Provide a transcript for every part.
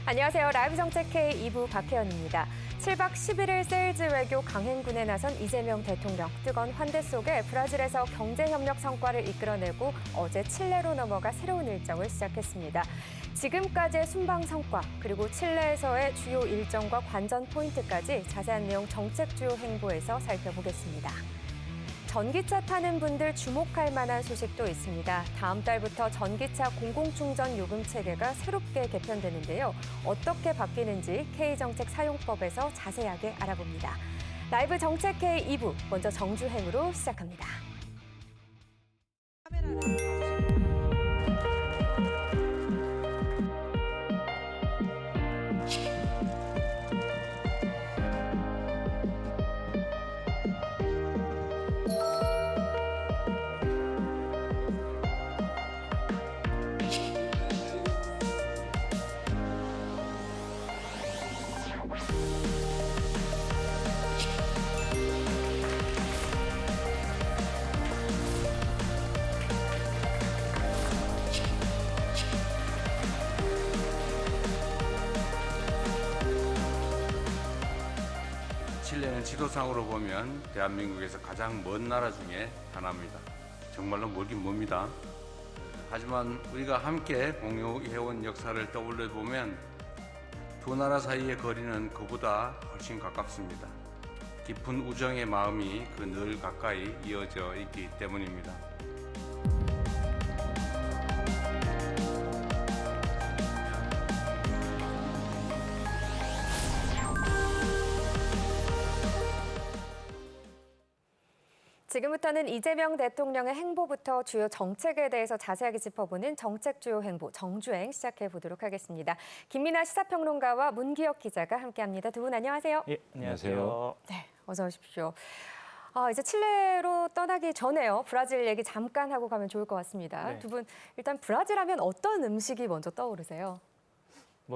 안녕하세요. 라이브 정책 K 2부 박혜연입니다. 7박 11일 세일즈 외교 강행군에 나선 이재명 대통령. 뜨거운 환대 속에 브라질에서 경제협력 성과를 이끌어내고 어제 칠레로 넘어가 새로운 일정을 시작했습니다. 지금까지의 순방 성과, 그리고 칠레에서의 주요 일정과 관전 포인트까지 자세한 내용 정책 주요 행보에서 살펴보겠습니다. 전기차 타는 분들 주목할 만한 소식도 있습니다. 다음 달부터 전기차 공공충전 요금 체계가 새롭게 개편되는데요. 어떻게 바뀌는지 K정책 사용법에서 자세하게 알아봅니다. 라이브 정책 K 2부, 먼저 정주행으로 시작합니다. 칠레는 지도상으로 보면 대한민국에서 가장 먼 나라 중에 하나입니다. 정말로 멀긴 멉니다. 하지만 우리가 함께 공유해온 역사를 떠올려보면 두 나라 사이의 거리는 그보다 훨씬 가깝습니다. 깊은 우정의 마음이 그 늘 가까이 이어져 있기 때문입니다. 지금부터는 이재명 대통령의 행보부터 주요 정책에 대해서 자세하게 짚어보는 정책 주요 행보, 정주행 시작해 보도록 하겠습니다. 김민아 시사평론가와 문기혁 기자가 함께합니다. 두 분 안녕하세요. 예, 안녕하세요. 네, 어서 오십시오. 이제 칠레로 떠나기 전에요. 브라질 얘기 잠깐 하고 가면 좋을 것 같습니다. 네. 두 분 일단 브라질 하면 어떤 음식이 먼저 떠오르세요?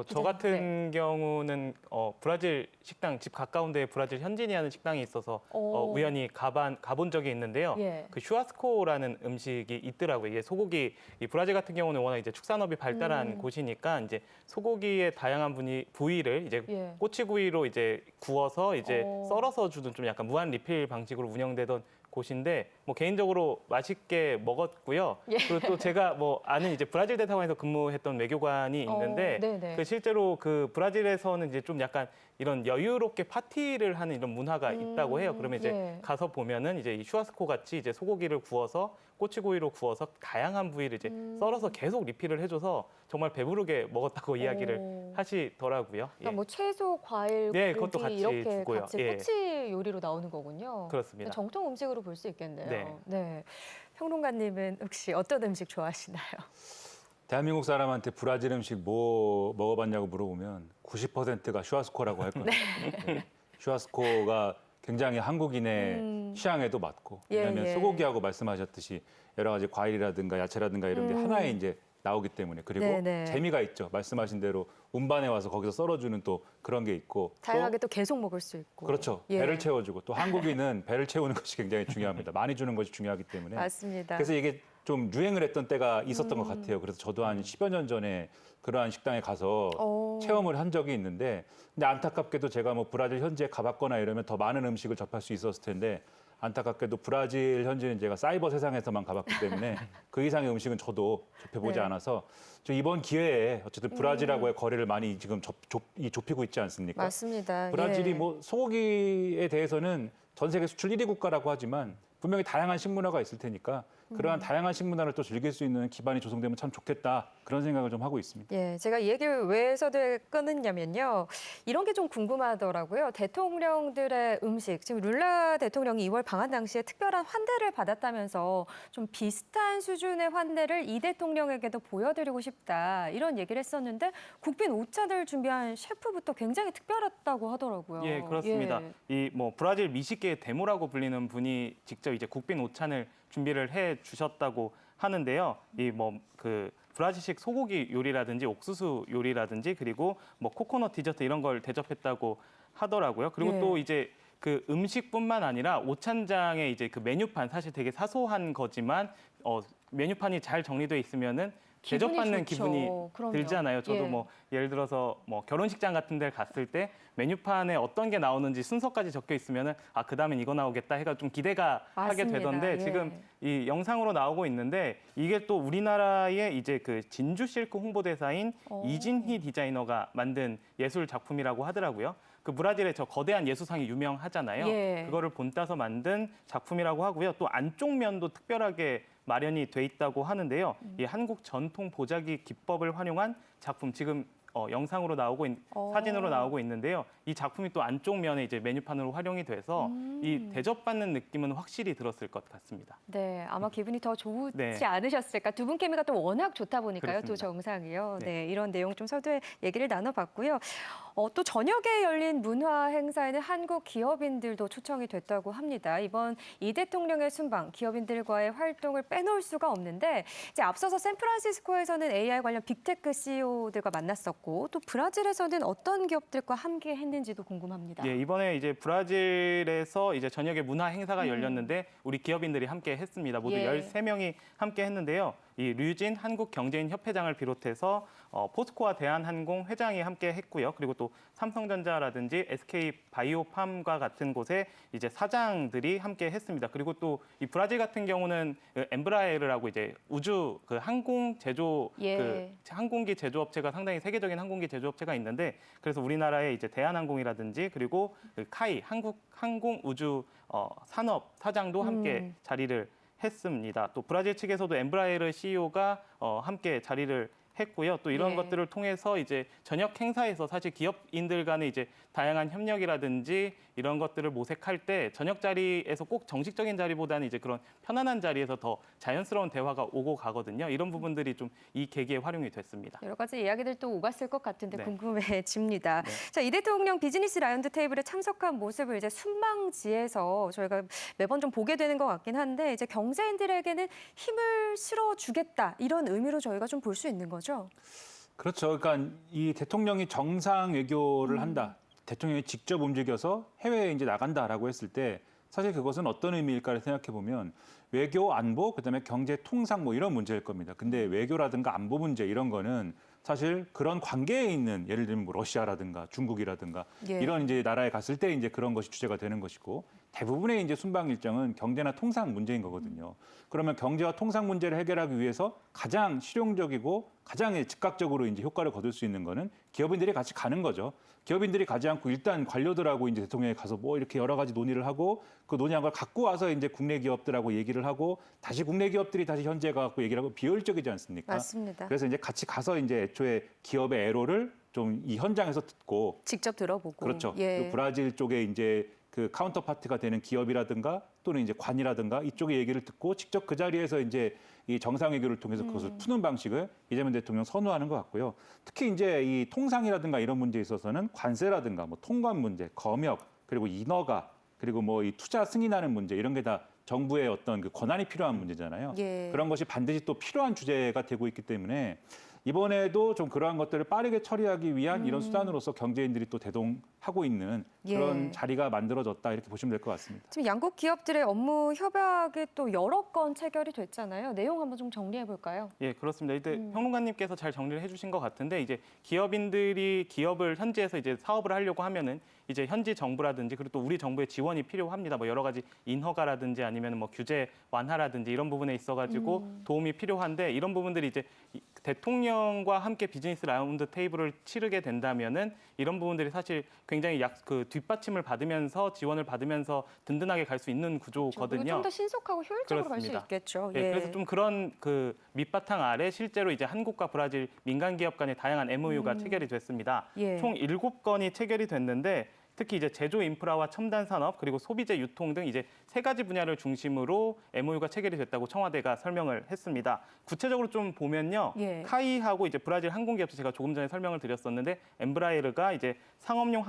저 같은 경우는 브라질 식당, 집 가까운 데에 브라질 현지인이 하는 식당이 있어서 우연히 가본 적이 있는데요. 예. 그 슈아스코라는 음식이 있더라고요. 이게 소고기, 이 브라질 같은 경우는 워낙 이제 축산업이 발달한 곳이니까 이제 소고기의 다양한 부위를 이제 예. 꼬치구이로 이제 구워서 이제 썰어서 주는 좀 약간 무한 리필 방식으로 운영되던 곳인데 개인적으로 맛있게 먹었고요. 예. 그리고 또 제가 아는 이제 브라질 대사관에서 근무했던 외교관이 있는데 네네. 그 실제로 그 브라질에서는 이제 좀 약간 이런 여유롭게 파티를 하는 이런 문화가 있다고 해요. 그러면 이제 예. 가서 보면은 이제 이 슈아스코 같이 이제 소고기를 구워서 꼬치구이로 구워서 다양한 부위를 이제 썰어서 계속 리필을 해줘서 정말 배부르게 먹었다고 이야기를 하시더라고요. 그러니까 채소, 과일, 네, 고기 그것도 같이 이렇게 주고요. 같이 예. 꼬치 요리로 나오는 거군요. 그렇습니다. 정통 음식으로 볼 수 있겠네요. 네. 네. 평론가님은 혹시 어떤 음식 좋아하시나요? 대한민국 사람한테 브라질 음식 뭐 먹어봤냐고 물어보면 90%가 슈아스코라고 할 거예요. 네. 슈아스코가 굉장히 한국인의 취향에도 맞고, 왜냐하면 예. 소고기하고 말씀하셨듯이 여러 가지 과일이라든가 야채라든가 이런 게 하나에 이제 나오기 때문에, 그리고 네네. 재미가 있죠. 말씀하신 대로 운반에 와서 거기서 썰어주는 또 그런 게 있고, 다양하게 또 계속 먹을 수 있고. 그렇죠. 예. 배를 채워주고, 또 한국인은 배를 채우는 것이 굉장히 중요합니다. 많이 주는 것이 중요하기 때문에. 맞습니다. 그래서 이게 좀 유행을 했던 때가 있었던 것 같아요. 그래서 저도 한 10여 년 전에 그러한 식당에 가서 체험을 한 적이 있는데, 근데 안타깝게도 제가 브라질 현지에 가봤거나 이러면 더 많은 음식을 접할 수 있었을 텐데, 안타깝게도 브라질 현지는 제가 사이버 세상에서만 가봤기 때문에 그 이상의 음식은 저도 접해보지 네. 않아서 저 이번 기회에 어쨌든 브라질하고의 거리를 많이 지금 좁히고 있지 않습니까? 맞습니다. 브라질이 예. 소고기에 대해서는 전 세계 수출 1위 국가라고 하지만 분명히 다양한 식문화가 있을 테니까 그러한 다양한 식문화를 또 즐길 수 있는 기반이 조성되면 참 좋겠다, 그런 생각을 좀 하고 있습니다. 예, 제가 이 얘기를 왜 꺼냈냐면요. 이런 게 좀 궁금하더라고요. 대통령들의 음식. 지금 룰라 대통령이 2월 방한 당시에 특별한 환대를 받았다면서 좀 비슷한 수준의 환대를 이 대통령에게도 보여드리고 싶다, 이런 얘기를 했었는데, 국빈 오찬을 준비한 셰프부터 굉장히 특별했다고 하더라고요. 예, 그렇습니다. 예. 이 브라질 미식계의 데모라고 불리는 분이 직접 이제 국빈 오찬을 준비를 해 주셨다고 하는데요. 그 브라질식 소고기 요리라든지 옥수수 요리라든지 그리고 코코넛 디저트 이런 걸 대접했다고 하더라고요. 그리고 예. 또 이제 그 음식뿐만 아니라 오찬장에 이제 그 메뉴판, 사실 되게 사소한 거지만 메뉴판이 잘 정리돼 있으면은 기분이 대접받는 좋죠. 기분이 그럼요. 들잖아요. 저도 예. 뭐 예를 들어서 뭐 결혼식장 같은 데 갔을 때 메뉴판에 어떤 게 나오는지 순서까지 적혀 있으면은 아, 그다음엔 이거 나오겠다 해가 좀 기대가 하게 맞습니다. 되던데 예. 지금 이 영상으로 나오고 있는데 이게 또 우리나라의 이제 그 진주 실크 홍보대사인 오. 이진희 디자이너가 만든 예술 작품이라고 하더라고요. 그 브라질의 저 거대한 예수상이 유명하잖아요. 예. 그거를 본따서 만든 작품이라고 하고요. 또 안쪽 면도 특별하게 마련이 돼 있다고 하는데요. 이 한국 전통 보자기 기법을 활용한 작품 지금 영상으로 나오고 사진으로 나오고 있는데요. 이 작품이 또 안쪽 면에 이제 메뉴판으로 활용이 돼서 이 대접받는 느낌은 확실히 들었을 것 같습니다. 네, 아마 기분이 더 좋지 네. 않으셨을까. 두 분 케미가 또 워낙 좋다 보니까요. 또 그렇습니다. 정상이요. 네. 네, 이런 내용 좀 서두에 얘기를 나눠봤고요. 또 저녁에 열린 문화 행사에는 한국 기업인들도 초청이 됐다고 합니다. 이번 이 대통령의 순방, 기업인들과의 활동을 빼놓을 수가 없는데 이제 앞서서 샌프란시스코에서는 AI 관련 빅테크 CEO들과 만났었고 또 브라질에서는 어떤 기업들과 함께 했는지도 궁금합니다. 예, 이번에 이제 브라질에서 이제 저녁에 문화 행사가 열렸는데 우리 기업인들이 함께 했습니다. 모두 예. 13명이 함께 했는데요. 이 류진 한국경제인 협회장을 비롯해서 포스코와 대한항공 회장이 함께 했고요. 그리고 또 삼성전자라든지 SK 바이오팜과 같은 곳에 이제 사장들이 함께 했습니다. 그리고 또 이 브라질 같은 경우는 그 엠브라에르라고 이제 우주 그 항공 제조 예. 그 항공기 제조업체가 상당히 세계적인 항공기 제조업체가 있는데 그래서 우리나라의 이제 대한항공이라든지 그리고 그 카이 한국 항공 우주 산업 사장도 함께 자리를 했습니다. 또 브라질 측에서도 엠브라에르 CEO가 함께 자리를 했고요. 또 이런 예. 것들을 통해서 이제 저녁 행사에서 사실 기업인들 간의 이제 다양한 협력이라든지 이런 것들을 모색할 때 저녁 자리에서 꼭 정식적인 자리보다는 이제 그런 편안한 자리에서 더 자연스러운 대화가 오고 가거든요. 이런 부분들이 좀 이 계기에 활용이 됐습니다. 여러 가지 이야기들 또 오갔을 것 같은데 네. 궁금해집니다. 네. 자, 이 대통령 비즈니스 라운드 테이블에 참석한 모습을 이제 순방지에서 저희가 매번 좀 보게 되는 것 같긴 한데 이제 경제인들에게는 힘을 실어주겠다 이런 의미로 저희가 좀 볼 수 있는 거죠. 그렇죠. 그러니까 이 대통령이 정상 외교를 한다. 대통령이 직접 움직여서 해외에 이제 나간다라고 했을 때 사실 그것은 어떤 의미일까를 생각해 보면 외교, 안보, 그다음에 경제, 통상 뭐 이런 문제일 겁니다. 근데 외교라든가 안보 문제 이런 거는 사실 그런 관계에 있는 예를 들면 뭐 러시아라든가 중국이라든가 예. 이런 이제 나라에 갔을 때 이제 그런 것이 주제가 되는 것이고 대부분의 이제 순방 일정은 경제나 통상 문제인 거거든요. 그러면 경제와 통상 문제를 해결하기 위해서 가장 실용적이고 가장 즉각적으로 이제 효과를 거둘 수 있는 거는 기업인들이 같이 가는 거죠. 기업인들이 가지 않고 일단 관료들하고 이제 대통령이 가서 뭐 이렇게 여러 가지 논의를 하고 그 논의한 걸 갖고 와서 이제 국내 기업들하고 얘기를 하고 다시 국내 기업들이 다시 현지에 가고 얘기를 하고 비효율적이지 않습니까? 맞습니다. 그래서 이제 같이 가서 이제 애초에 기업의 애로를 좀 이 현장에서 듣고 직접 들어보고. 그렇죠. 예. 그 브라질 쪽에 이제 그 카운터 파트가 되는 기업이라든가 또는 이제 관이라든가 이쪽의 얘기를 듣고 직접 그 자리에서 이제 이 정상회교를 통해서 그것을 푸는 방식을 이재명 대통령 선호하는 것 같고요. 특히 이제 이 통상이라든가 이런 문제에 있어서는 관세라든가 뭐 통관 문제, 검역 그리고 인허가 그리고 뭐 이 투자 승인하는 문제 이런 게 다 정부의 어떤 그 권한이 필요한 문제잖아요. 예. 그런 것이 반드시 또 필요한 주제가 되고 있기 때문에 이번에도 좀 그러한 것들을 빠르게 처리하기 위한 이런 수단으로서 경제인들이 또 대동하고 있는 그런 예. 자리가 만들어졌다 이렇게 보시면 될 것 같습니다. 지금 양국 기업들의 업무 협약이 또 여러 건 체결이 됐잖아요. 내용 한번 좀 정리해 볼까요? 예, 그렇습니다. 이때 평론가님께서 잘 정리를 해주신 것 같은데 이제 기업인들이 기업을 현지에서 이제 사업을 하려고 하면은 이제 현지 정부라든지 그리고 또 우리 정부의 지원이 필요합니다. 뭐 여러 가지 인허가라든지 아니면 뭐 규제 완화라든지 이런 부분에 있어가지고 도움이 필요한데 이런 부분들이 이제 대통령과 함께 비즈니스 라운드 테이블을 치르게 된다면은 이런 부분들이 사실 굉장히 그 뒷받침을 받으면서 지원을 받으면서 든든하게 갈 수 있는 구조거든요. 좀 더 신속하고 효율적으로 갈 수 그렇습니다. 있겠죠. 예, 그래서 좀 그런 그 밑바탕 아래 실제로 이제 한국과 브라질 민간 기업 간의 다양한 MOU가 체결이 됐습니다. 예. 총 7건이 체결이 됐는데 특히 이제 제조 인프라와 첨단 산업 그리고 소비재 유통 등 이제 3가지 분야를 중심으로 MOU가 체결이 됐다고 청와대가 설명을 했습니다. 구체적으로 좀 보면요. 예. 카이하고 이제 브라질 항공기업체 제가 조금 전에 설명을 드렸었는데 엠브라에르가 이제 상업용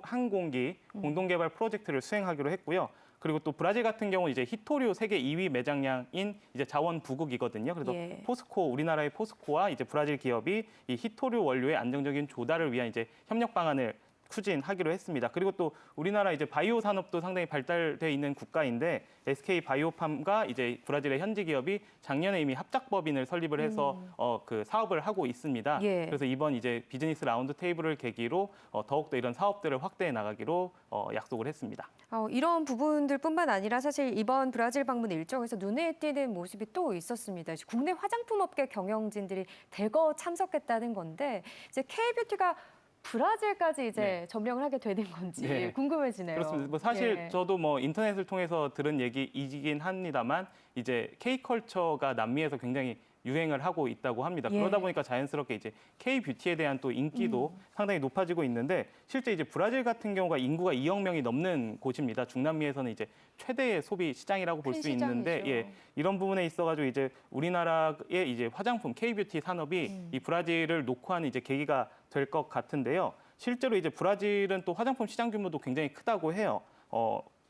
항공기 공동 개발 프로젝트를 수행하기로 했고요. 그리고 또 브라질 같은 경우 이제 히토류 세계 2위 매장량인 이제 자원 부국이거든요. 그래서 예. 포스코 우리나라의 포스코와 이제 브라질 기업이 이 히토류 원료의 안정적인 조달을 위한 이제 협력 방안을 추진하기로 했습니다. 그리고 또 우리나라 이제 바이오 산업도 상당히 발달돼 있는 국가인데 SK 바이오팜과 이제 브라질의 현지 기업이 작년에 이미 합작법인을 설립을 해서 그 사업을 하고 있습니다. 예. 그래서 이번 이제 비즈니스 라운드 테이블을 계기로 더욱더 이런 사업들을 확대해 나가기로 약속을 했습니다. 이런 부분들뿐만 아니라 사실 이번 브라질 방문 일정에서 눈에 띄는 모습이 또 있었습니다. 국내 화장품 업계 경영진들이 대거 참석했다는 건데 이제 K뷰티가 브라질까지 이제 점령을 하게 되는 건지 네. 궁금해지네요. 그렇습니다. 뭐 사실 예. 저도 뭐 인터넷을 통해서 들은 얘기이긴 합니다만 이제 K컬처가 남미에서 굉장히 유행을 하고 있다고 합니다. 예. 그러다 보니까 자연스럽게 이제 K뷰티에 대한 또 인기도 상당히 높아지고 있는데 실제 이제 브라질 같은 경우가 인구가 2억 명이 넘는 곳입니다. 중남미에서는 이제 최대의 소비 시장이라고 볼 큰 수 있는데 시장이죠. 예, 이런 부분에 있어가지고 이제 우리나라의 이제 화장품 K뷰티 산업이 이 브라질을 놓고 하는 이제 계기가 될 것 같은데요. 실제로 이제 브라질은 또 화장품 시장 규모도 굉장히 크다고 해요.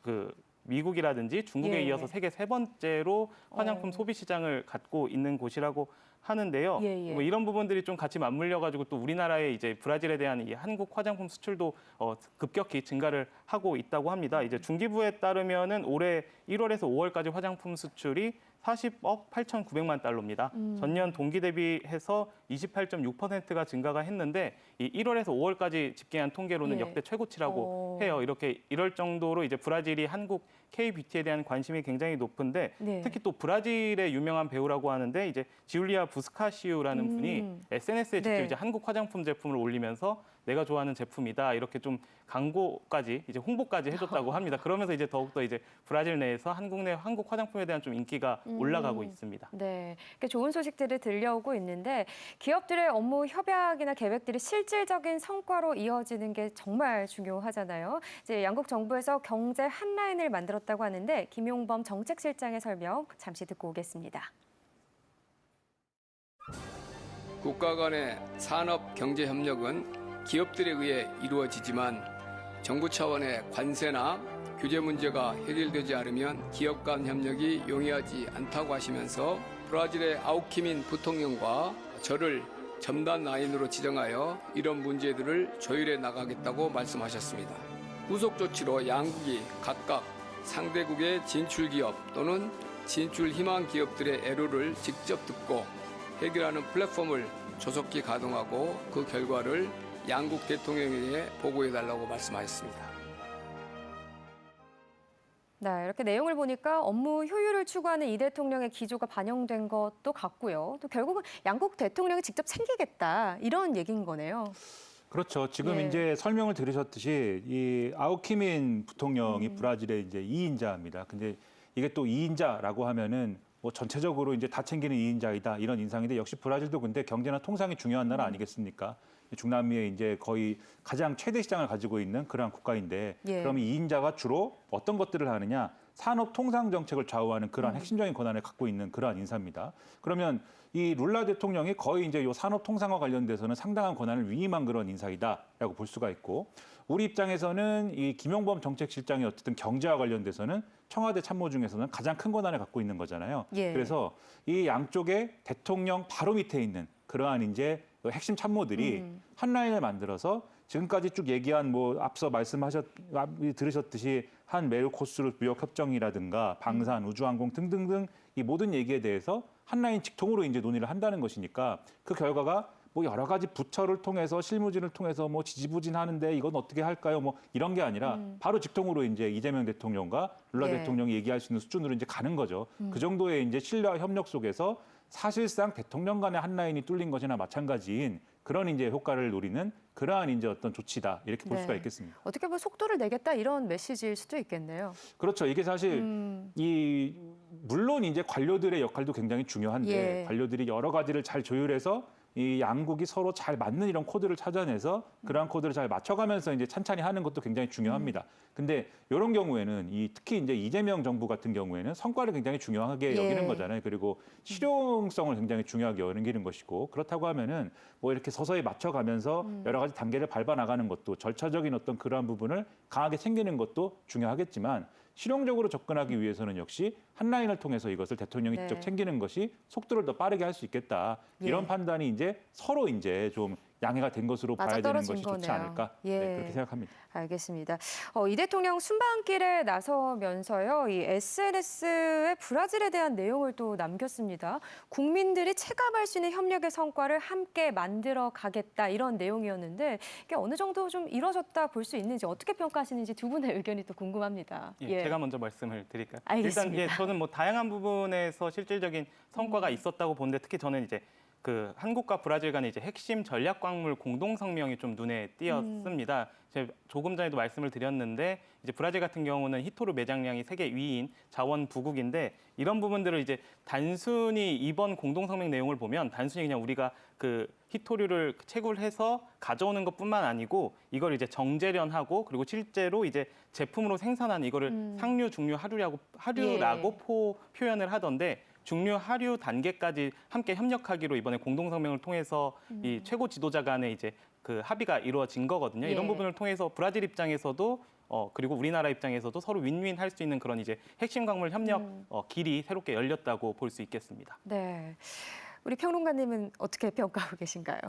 그 미국이라든지 중국에 예. 이어서 세계 세 번째로 화장품 소비 시장을 갖고 있는 곳이라고 하는데요. 예, 예. 뭐 이런 부분들이 좀 같이 맞물려 가지고 또 우리나라의 이제 브라질에 대한 이 한국 화장품 수출도 급격히 증가를 하고 있다고 합니다. 이제 중기부에 따르면은 올해 1월에서 5월까지 화장품 수출이 40억 8,900만 달러입니다. 전년 동기 대비해서 28.6%가 증가가 했는데 이 1월에서 5월까지 집계한 통계로는 예. 역대 최고치라고 해요. 이렇게 이럴 정도로 이제 브라질이 한국 K뷰티에 대한 관심이 굉장히 높은데 네. 특히 또 브라질의 유명한 배우라고 하는데 이제 지울리아 부스카시우라는 분이 SNS에 직접 네. 이제 한국 화장품 제품을 올리면서 내가 좋아하는 제품이다 이렇게 좀 광고까지 이제 홍보까지 해줬다고 합니다. 그러면서 이제 더욱더 이제 브라질 내에서 한국 내 한국 화장품에 대한 좀 인기가 올라가고 있습니다. 네, 이렇게 좋은 소식들이 들려오고 있는데 기업들의 업무 협약이나 계획들이 실질적인 성과로 이어지는 게 정말 중요하잖아요. 이제 양국 정부에서 경제 한 라인을 만들었다고 하는데 김용범 정책실장의 설명 잠시 듣고 오겠습니다. 국가 간의 산업 경제 협력은 기업들에 의해 이루어지지만 정부 차원의 관세나 규제 문제가 해결되지 않으면 기업 간 협력이 용이하지 않다고 하시면서 브라질의 아우키민 부통령과 저를 첨단 라인으로 지정하여 이런 문제들을 조율해 나가겠다고 말씀하셨습니다. 후속 조치로 양국이 각각 상대국의 진출 기업 또는 진출 희망 기업들의 애로를 직접 듣고 해결하는 플랫폼을 조속히 가동하고 그 결과를 양국 대통령에게 보고해달라고 말씀하셨습니다. 네, 이렇게 내용을 보니까 업무 효율을 추구하는 이 대통령의 기조가 반영된 것도 같고요. 또 결국은 양국 대통령이 직접 챙기겠다 이런 얘기인 거네요. 그렇죠. 지금 예. 이제 설명을 들으셨듯이 이 아우키민 부통령이 브라질의 이제 2인자입니다. 근데 이게 또 2인자라고 하면은 뭐 전체적으로 이제 다 챙기는 2인자이다 이런 인상인데 역시 브라질도 근데 경제나 통상이 중요한 나라 아니겠습니까? 중남미에 이제 거의 가장 최대 시장을 가지고 있는 그러한 국가인데 예. 그럼 이 2인자가 주로 어떤 것들을 하느냐? 산업 통상 정책을 좌우하는 그러한 핵심적인 권한을 갖고 있는 그러한 인사입니다. 그러면 이 룰라 대통령이 거의 이제 요 산업 통상과 관련돼서는 상당한 권한을 위임한 그런 인사이다라고 볼 수가 있고 우리 입장에서는 이 김용범 정책실장이 어쨌든 경제와 관련돼서는 청와대 참모 중에서는 가장 큰 권한을 갖고 있는 거잖아요. 예. 그래서 이 양쪽의 대통령 바로 밑에 있는 그러한 이제 핵심 참모들이 한 라인을 만들어서 지금까지 쭉 얘기한 뭐 앞서 들으셨듯이 한 메르코스루 무역 협정이라든가 방산, 우주항공 등등등 이 모든 얘기에 대해서 한 라인 직통으로 이제 논의를 한다는 것이니까 그 결과가 뭐 여러 가지 부처를 통해서 실무진을 통해서 뭐 지지부진하는데 이건 어떻게 할까요? 뭐 이런 게 아니라 바로 직통으로 이제 이재명 대통령과 룰라 예. 대통령이 얘기할 수 있는 수준으로 이제 가는 거죠. 그 정도의 이제 신뢰와 협력 속에서 사실상 대통령 간의 한 라인이 뚫린 것이나 마찬가지인 그런 이제 효과를 노리는 그러한 이제 어떤 조치다 이렇게 볼 네. 수가 있겠습니다. 어떻게 보면 속도를 내겠다 이런 메시지일 수도 있겠네요. 그렇죠. 이게 사실 이 물론 이제 관료들의 역할도 굉장히 중요한데 예. 관료들이 여러 가지를 잘 조율해서 이 양국이 서로 잘 맞는 이런 코드를 찾아내서 그러한 코드를 잘 맞춰가면서 이제 찬찬히 하는 것도 굉장히 중요합니다. 근데 이런 경우에는 특히 이제 이재명 정부 같은 경우에는 성과를 굉장히 중요하게 예. 여기는 거잖아요. 그리고 실용성을 굉장히 중요하게 여기는 것이고 그렇다고 하면은 뭐 이렇게 서서히 맞춰가면서 여러 가지 단계를 밟아 나가는 것도 절차적인 어떤 그러한 부분을 강하게 챙기는 것도 중요하겠지만 실용적으로 접근하기 위해서는 역시 한 라인을 통해서 이것을 대통령이 네. 직접 챙기는 것이 속도를 더 빠르게 할 수 있겠다. 예. 이런 판단이 이제 서로 이제 좀 양해가 된 것으로 봐야 되는 맞아떨어진 것이 좋지 거네요. 않을까 예. 네, 그렇게 생각합니다. 알겠습니다. 이 대통령 순방길에 나서면서요, 이 SNS에 브라질에 대한 내용을 또 남겼습니다. 국민들이 체감할 수 있는 협력의 성과를 함께 만들어 가겠다 이런 내용이었는데 이게 어느 정도 좀 이뤄졌다 볼 수 있는지 어떻게 평가하시는지 두 분의 의견이 또 궁금합니다. 예, 제가 먼저 말씀을 드릴까요? 알겠습니다. 일단 저는 뭐 다양한 부분에서 실질적인 성과가 있었다고 보는데 특히 저는 이제 그 한국과 브라질 간의 이제 핵심 전략 광물 공동 성명이 좀 눈에 띄었습니다. 제가 조금 전에도 말씀을 드렸는데 이제 브라질 같은 경우는 히토류 매장량이 세계 2위인 자원 부국인데 이런 부분들을 이제 단순히 이번 공동 성명 내용을 보면 단순히 그냥 우리가 그 히토류를 채굴해서 가져오는 것뿐만 아니고 이걸 이제 정제련하고 그리고 실제로 이제 제품으로 생산한 이거를 상류, 중류, 하류라고 표현을 하던데 중류, 하류 단계까지 함께 협력하기로 이번에 공동성명을 통해서 이 최고 지도자 간의 이제 그 합의가 이루어진 거거든요. 이런 예. 부분을 통해서 브라질 입장에서도 그리고 우리나라 입장에서도 서로 윈윈 할 수 있는 그런 이제 핵심 광물 협력 길이 새롭게 열렸다고 볼 수 있겠습니다. 네. 우리 평론가님은 어떻게 평가하고 계신가요?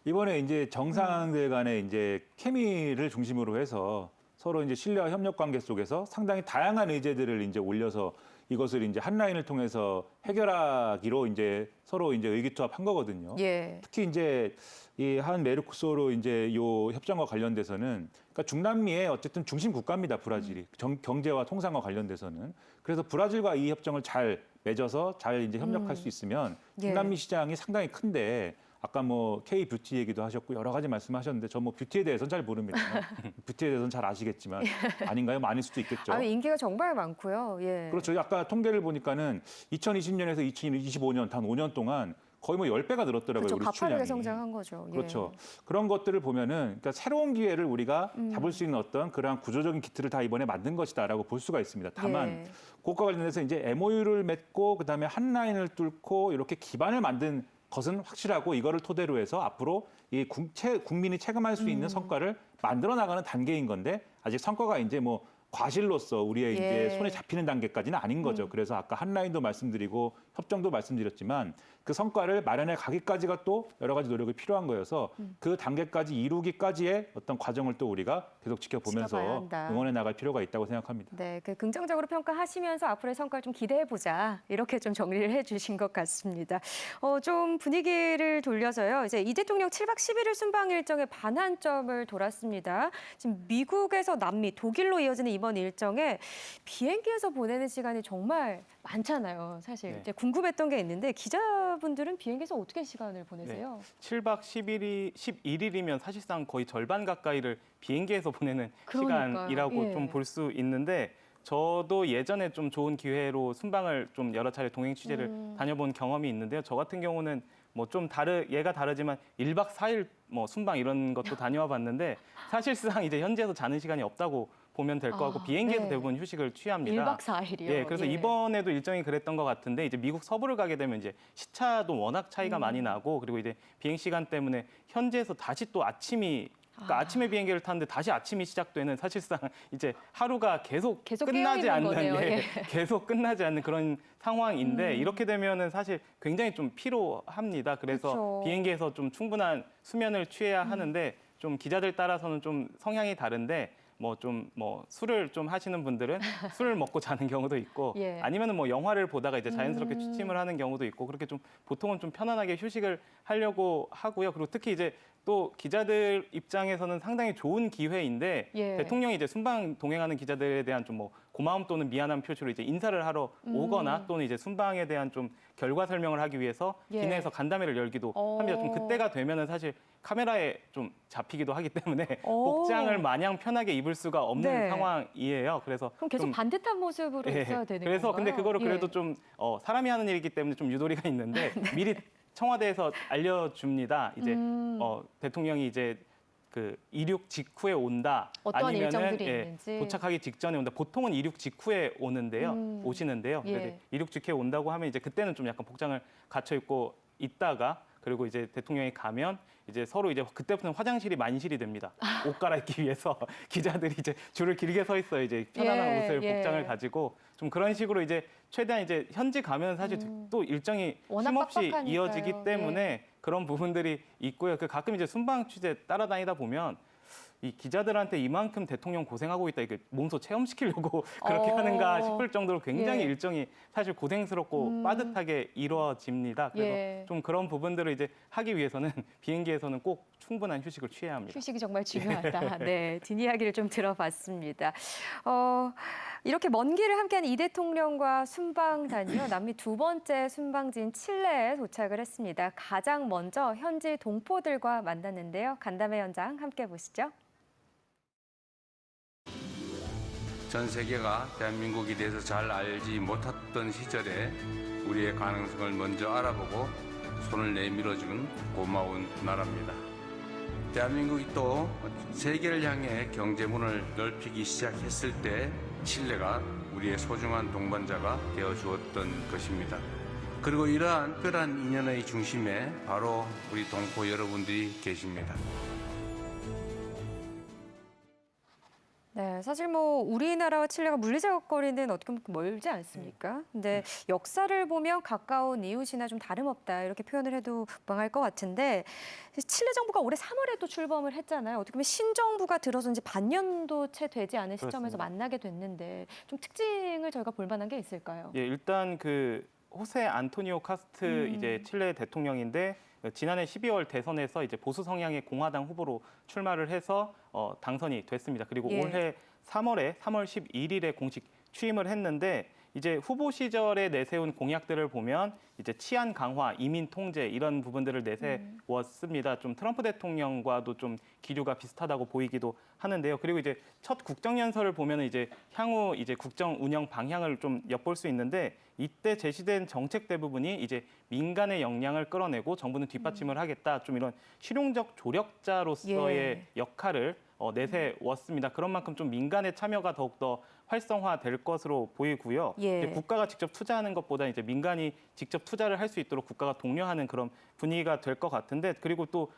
이번에 이제 정상들 간의 이제 케미를 중심으로 해서 서로 이제 신뢰와 협력 관계 속에서 상당히 다양한 의제들을 이제 올려서 이것을 이제 한 라인을 통해서 해결하기로 이제 서로 이제 의기투합한 거거든요. 예. 특히 이제 이 한 메르코소르 이제 요 협정과 관련돼서는 그러니까 중남미의 어쨌든 중심 국가입니다. 브라질이 경제와 통상과 관련돼서는 그래서 브라질과 이 협정을 잘 맺어서 잘 이제 협력할 수 있으면 예. 중남미 시장이 상당히 큰데 아까 뭐 K 뷰티 얘기도 하셨고 여러 가지 말씀하셨는데 저 뭐 뷰티에 대해서는 잘 모릅니다. 뷰티에 대해서는 잘 아시겠지만 아닌가요? 아닐 수도 있겠죠. 인기가 정말 많고요. 예. 그렇죠. 아까 통계를 보니까는 2020년에서 2025년 단 5년 동안 거의 뭐 10배가 늘었더라고요. 그렇죠. 우리 가파르게 수출량이. 성장한 거죠. 예. 그렇죠. 그런 것들을 보면은 그러니까 새로운 기회를 우리가 잡을 수 있는 어떤 그러한 구조적인 기틀을 다 이번에 만든 것이다라고 볼 수가 있습니다. 다만 예. 그것과 관련해서 이제 MOU를 맺고 그다음에 한 라인을 뚫고 이렇게 기반을 만든 것은 확실하고 이거를 토대로 해서 앞으로 이 국민이 체감할 수 있는 성과를 만들어 나가는 단계인 건데 아직 성과가 이제 뭐 과실로서 우리의 예. 이제 손에 잡히는 단계까지는 아닌 거죠. 그래서 아까 한 라인도 말씀드리고 협정도 말씀드렸지만 그 성과를 마련해 가기까지가 또 여러 가지 노력이 필요한 거여서 그 단계까지 이루기까지의 어떤 과정을 또 우리가 계속 지켜봐야 지켜보면서 한다. 응원해 나갈 필요가 있다고 생각합니다. 네, 그 긍정적으로 평가하시면서 앞으로의 성과를 좀 기대해 보자 이렇게 좀 정리를 해주신 것 같습니다. 좀 분위기를 돌려서요. 이제 이 대통령 7박 11일 순방 일정의 반환점을 돌았습니다. 지금 미국에서 남미, 독일로 이어지는 이번 일정에 비행기에서 보내는 시간이 정말 많잖아요. 사실 네. 이제 궁금했던 게 있는데 기자분들은 비행기에서 어떻게 시간을 보내세요? 7박 11일이면 사실상 거의 절반 가까이를 비행기에서 보내는 그러니까요. 시간이라고 예. 좀 볼 수 있는데 저도 예전에 좀 좋은 기회로 순방을 좀 여러 차례 동행 취재를 다녀본 경험이 있는데요. 저 같은 경우는 뭐 좀 얘가 다르지만 1박 4일 뭐 순방 이런 것도 다녀와 봤는데 사실상 이제 현지에서 자는 시간이 없다고 보면 될 것 같고 비행기에서 네. 대부분 휴식을 취합니다. 1박 4일이요? 예, 그래서 이번에도 일정이 그랬던 것 같은데 이제 미국 서부를 가게 되면 이제 시차도 워낙 차이가 많이 나고 그리고 이제 비행 시간 때문에 현지에서 다시 또 그러니까 아침에 비행기를 타는데 다시 아침이 시작되는 사실상 이제 하루가 계속 끝나지 깨어있는 않는 거네요. 예. 계속 끝나지 않는 그런 상황인데 이렇게 되면은 사실 굉장히 좀 피로합니다. 그래서 그렇죠. 비행기에서 좀 충분한 수면을 취해야 하는데 좀 기자들 따라서는 좀 성향이 다른데 술을 좀 하시는 분들은 술을 먹고 자는 경우도 있고 예. 아니면은 뭐 영화를 보다가 이제 자연스럽게 취침을 하는 경우도 있고 그렇게 좀 보통은 좀 편안하게 휴식을 하려고 하고요. 그리고 특히 이제 또 기자들 입장에서는 상당히 좋은 기회인데 예. 대통령이 이제 순방 동행하는 기자들에 대한 좀 뭐 고마움 또는 미안함 표시로 이제 인사를 하러 오거나 또는 이제 순방에 대한 좀 결과 설명을 하기 위해서 예. 기내에서 간담회를 열기도 합니다. 좀 그때가 되면은 사실 카메라에 좀 잡히기도 하기 때문에 복장을 마냥 편하게 입을 수가 없는 네. 상황이에요. 그래서 그럼 계속 좀 반듯한 모습으로 예. 있어야 되는 그래서 건가요? 근데 그거를 그래도 예. 좀 사람이 하는 일이기 때문에 좀 유도리가 있는데 미리 청와대에서 알려줍니다. 이제 대통령이 이제 그 이륙 직후에 온다. 어떠한 아니면은 일정들이 있는지. 도착하기 직전에 온다. 보통은 이륙 직후에 오시는데요. 예. 그래서 이륙 직후에 온다고 하면 이제 그때는 좀 약간 복장을 갖춰 입고 있다가 그리고 이제 대통령이 가면 이제 서로 이제 그때부터는 화장실이 만실이 됩니다. 옷 갈아입기 위해서 기자들이 이제 줄을 길게 서 있어요. 이제 편안한 예, 옷을 예. 복장을 가지고 좀 그런 식으로 이제 최대한 이제 현지 가면 사실 또 일정이 워낙 쉼없이 빡빡하니까요. 이어지기 때문에 그런 부분들이 있고요. 그 가끔 이제 순방 취재 따라다니다 보면 이 기자들한테 이만큼 대통령 고생하고 있다, 이게 몸소 체험시키려고 그렇게 하는가 싶을 정도로 굉장히 예. 일정이 사실 고생스럽고 빠듯하게 이루어집니다. 그래서 예. 좀 그런 부분들을 이제 하기 위해서는 비행기에서는 꼭 충분한 휴식을 취해야 합니다. 휴식이 정말 중요하다. 네, 뒷이야기를 좀 들어봤습니다. 이렇게 먼 길을 함께한 이 대통령과 순방단이요, 남미 두 번째 순방지인 칠레에 도착을 했습니다. 가장 먼저 현지 동포들과 만났는데요. 간담회 현장 함께 보시죠. 전 세계가 대한민국에 대해서 잘 알지 못했던 시절에 우리의 가능성을 먼저 알아보고 손을 내밀어준 고마운 나라입니다. 대한민국이 또 세계를 향해 경제문을 넓히기 시작했을 때 칠레가 우리의 소중한 동반자가 되어주었던 것입니다. 그리고 이러한 특별한 인연의 중심에 바로 우리 동포 여러분들이 계십니다. 네, 사실 뭐 우리나라와 칠레가 물리적 거리는 어떻게 보면 멀지 않습니까? 근데 역사를 보면 가까운 이웃이나 좀 다름없다 이렇게 표현을 해도 무방할 것 같은데, 칠레 정부가 올해 3월에 또 출범을 했잖아요. 어떻게 보면 신정부가 들어선 지 반년도 채 되지 않은 시점에서 그렇습니다. 만나게 됐는데 좀 특징을 저희가 볼 만한 게 있을까요? 예, 일단 그 호세 안토니오 카스트 이제 칠레 대통령인데, 지난해 12월 대선에서 이제 보수 성향의 공화당 후보로 출마를 해서 당선이 됐습니다. 그리고 예. 올해 3월 11일에 공식 취임을 했는데, 이제 후보 시절에 내세운 공약들을 보면 이제 치안 강화, 이민 통제 이런 부분들을 내세웠습니다. 좀 트럼프 대통령과도 좀 기류가 비슷하다고 보이기도 하는데요. 그리고 이제 첫 국정연설을 보면 이제 향후 이제 국정 운영 방향을 좀 엿볼 수 있는데, 이때 제시된 정책 대부분이 이제 민간의 역량을 끌어내고 정부는 뒷받침을 하겠다, 좀 이런 실용적 조력자로서의 예. 역할을 내세웠습니다. 그런 만큼 좀 민간의 참여가 더욱더 활성화될 것으로 보이고요. 예. 이제 국가가 직접 투자하는 것보다 이제 민간이 직접 투자를 할 수 있도록 국가가 독려하는 그런 분위기가 될 것 같은데, 그리고 또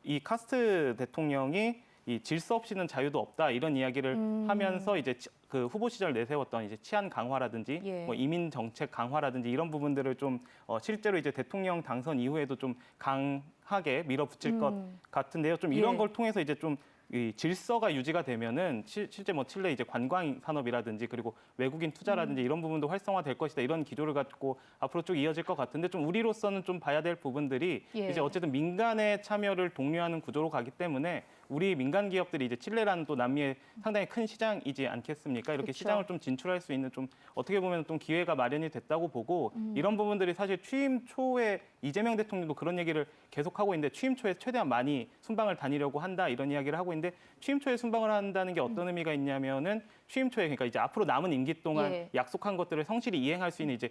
이 카스트 대통령이 이 질서 없이는 자유도 없다 이런 이야기를 하면서 이제 그 후보 시절 내세웠던 이제 치안 강화라든지 예. 뭐 이민 정책 강화라든지 이런 부분들을 좀 실제로 이제 대통령 당선 이후에도 좀 강하게 밀어붙일 것 같은데요. 좀 이런 예. 걸 통해서 이제 좀 이 질서가 유지가 되면은 실제 뭐 칠레 이제 관광 산업이라든지 그리고 외국인 투자라든지 이런 부분도 활성화될 것이다, 이런 기조를 갖고 앞으로 쭉 이어질 것 같은데, 좀 우리로서는 좀 봐야 될 부분들이 예. 이제 어쨌든 민간의 참여를 독려하는 구조로 가기 때문에 우리 민간 기업들이 이제 칠레라는 또 남미의 상당히 큰 시장이지 않겠습니까? 이렇게 그쵸. 시장을 좀 진출할 수 있는 좀 어떻게 보면 좀 기회가 마련이 됐다고 보고, 이런 부분들이 사실 취임 초에 이재명 대통령도 그런 얘기를 계속하고 있는데, 취임 초에 최대한 많이 순방을 다니려고 한다 이런 이야기를 하고 있는데, 취임 초에 순방을 한다는 게 어떤 의미가 있냐면은 취임 초에, 그러니까 이제 앞으로 남은 임기 동안 예. 약속한 것들을 성실히 이행할 수 있는 이제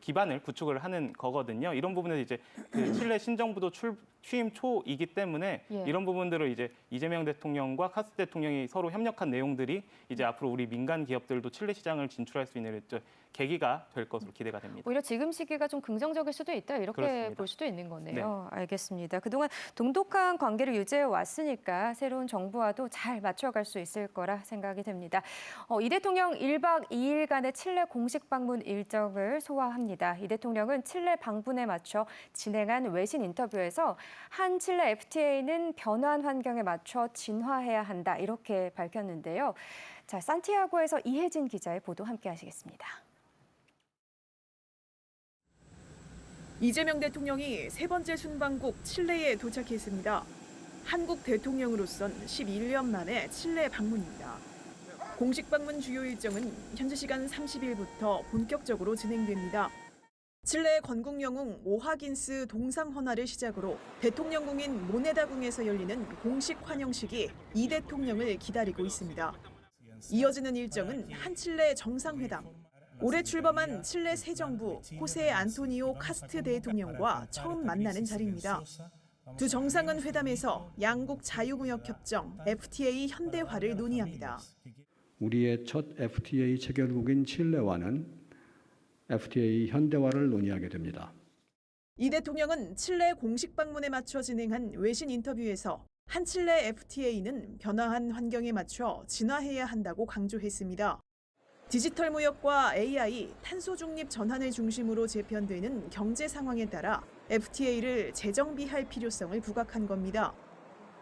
기반을 구축을 하는 거거든요. 이런 부분에서 이제 그 칠레 신정부도 취임 초이기 때문에 예. 이런 부분들을 이제 이재명 대통령과 카스트 대통령이 서로 협력한 내용들이 이제 앞으로 우리 민간 기업들도 칠레 시장을 진출할 수 있는 계기가 될 것으로 기대가 됩니다. 오히려 지금 시기가 좀 긍정적일 수도 있다 이렇게 그렇습니다. 볼 수도 있는 거네요. 알겠습니다. 그동안 돈독한 관계를 유지해 왔으니까 새로운 정부와도 잘 맞춰갈 수 있을 거라 생각이 됩니다. 이 대통령 1박 2일간의 칠레 공식 방문 일정을 소화합니다. 이 대통령은 칠레 방문에 맞춰 진행한 외신 인터뷰에서 한 칠레 FTA는 변화한 환경에 맞춰 진화해야 한다 이렇게 밝혔는데요. 자, 산티아고에서 이혜진 기자의 보도 함께 하시겠습니다. 이재명 대통령이 세 번째 순방국 칠레에 도착했습니다. 한국 대통령으로선 11년 만에 칠레 방문입니다. 공식 방문 주요 일정은 현지 시간 30일부터 본격적으로 진행됩니다. 칠레 건국 영웅 오하긴스 동상헌화를 시작으로 대통령궁인 모네다궁에서 열리는 공식 환영식이 이 대통령을 기다리고 있습니다. 이어지는 일정은 한칠레 정상회담. 올해 출범한 칠레 새 정부 호세 안토니오 카스트 대통령과 처음 만나는 자리입니다. 두 정상은 회담에서 양국 자유무역협정 FTA 현대화를 논의합니다. 우리의 첫 FTA 체결국인 칠레와는 FTA 현대화를 논의하게 됩니다. 이 대통령은 칠레 공식 방문에 맞춰 진행한 외신 인터뷰에서 한 칠레 FTA는 변화한 환경에 맞춰 진화해야 한다고 강조했습니다. 디지털 무역과 AI, 탄소 중립 전환을 중심으로 재편되는 경제 상황에 따라 FTA를 재정비할 필요성을 부각한 겁니다.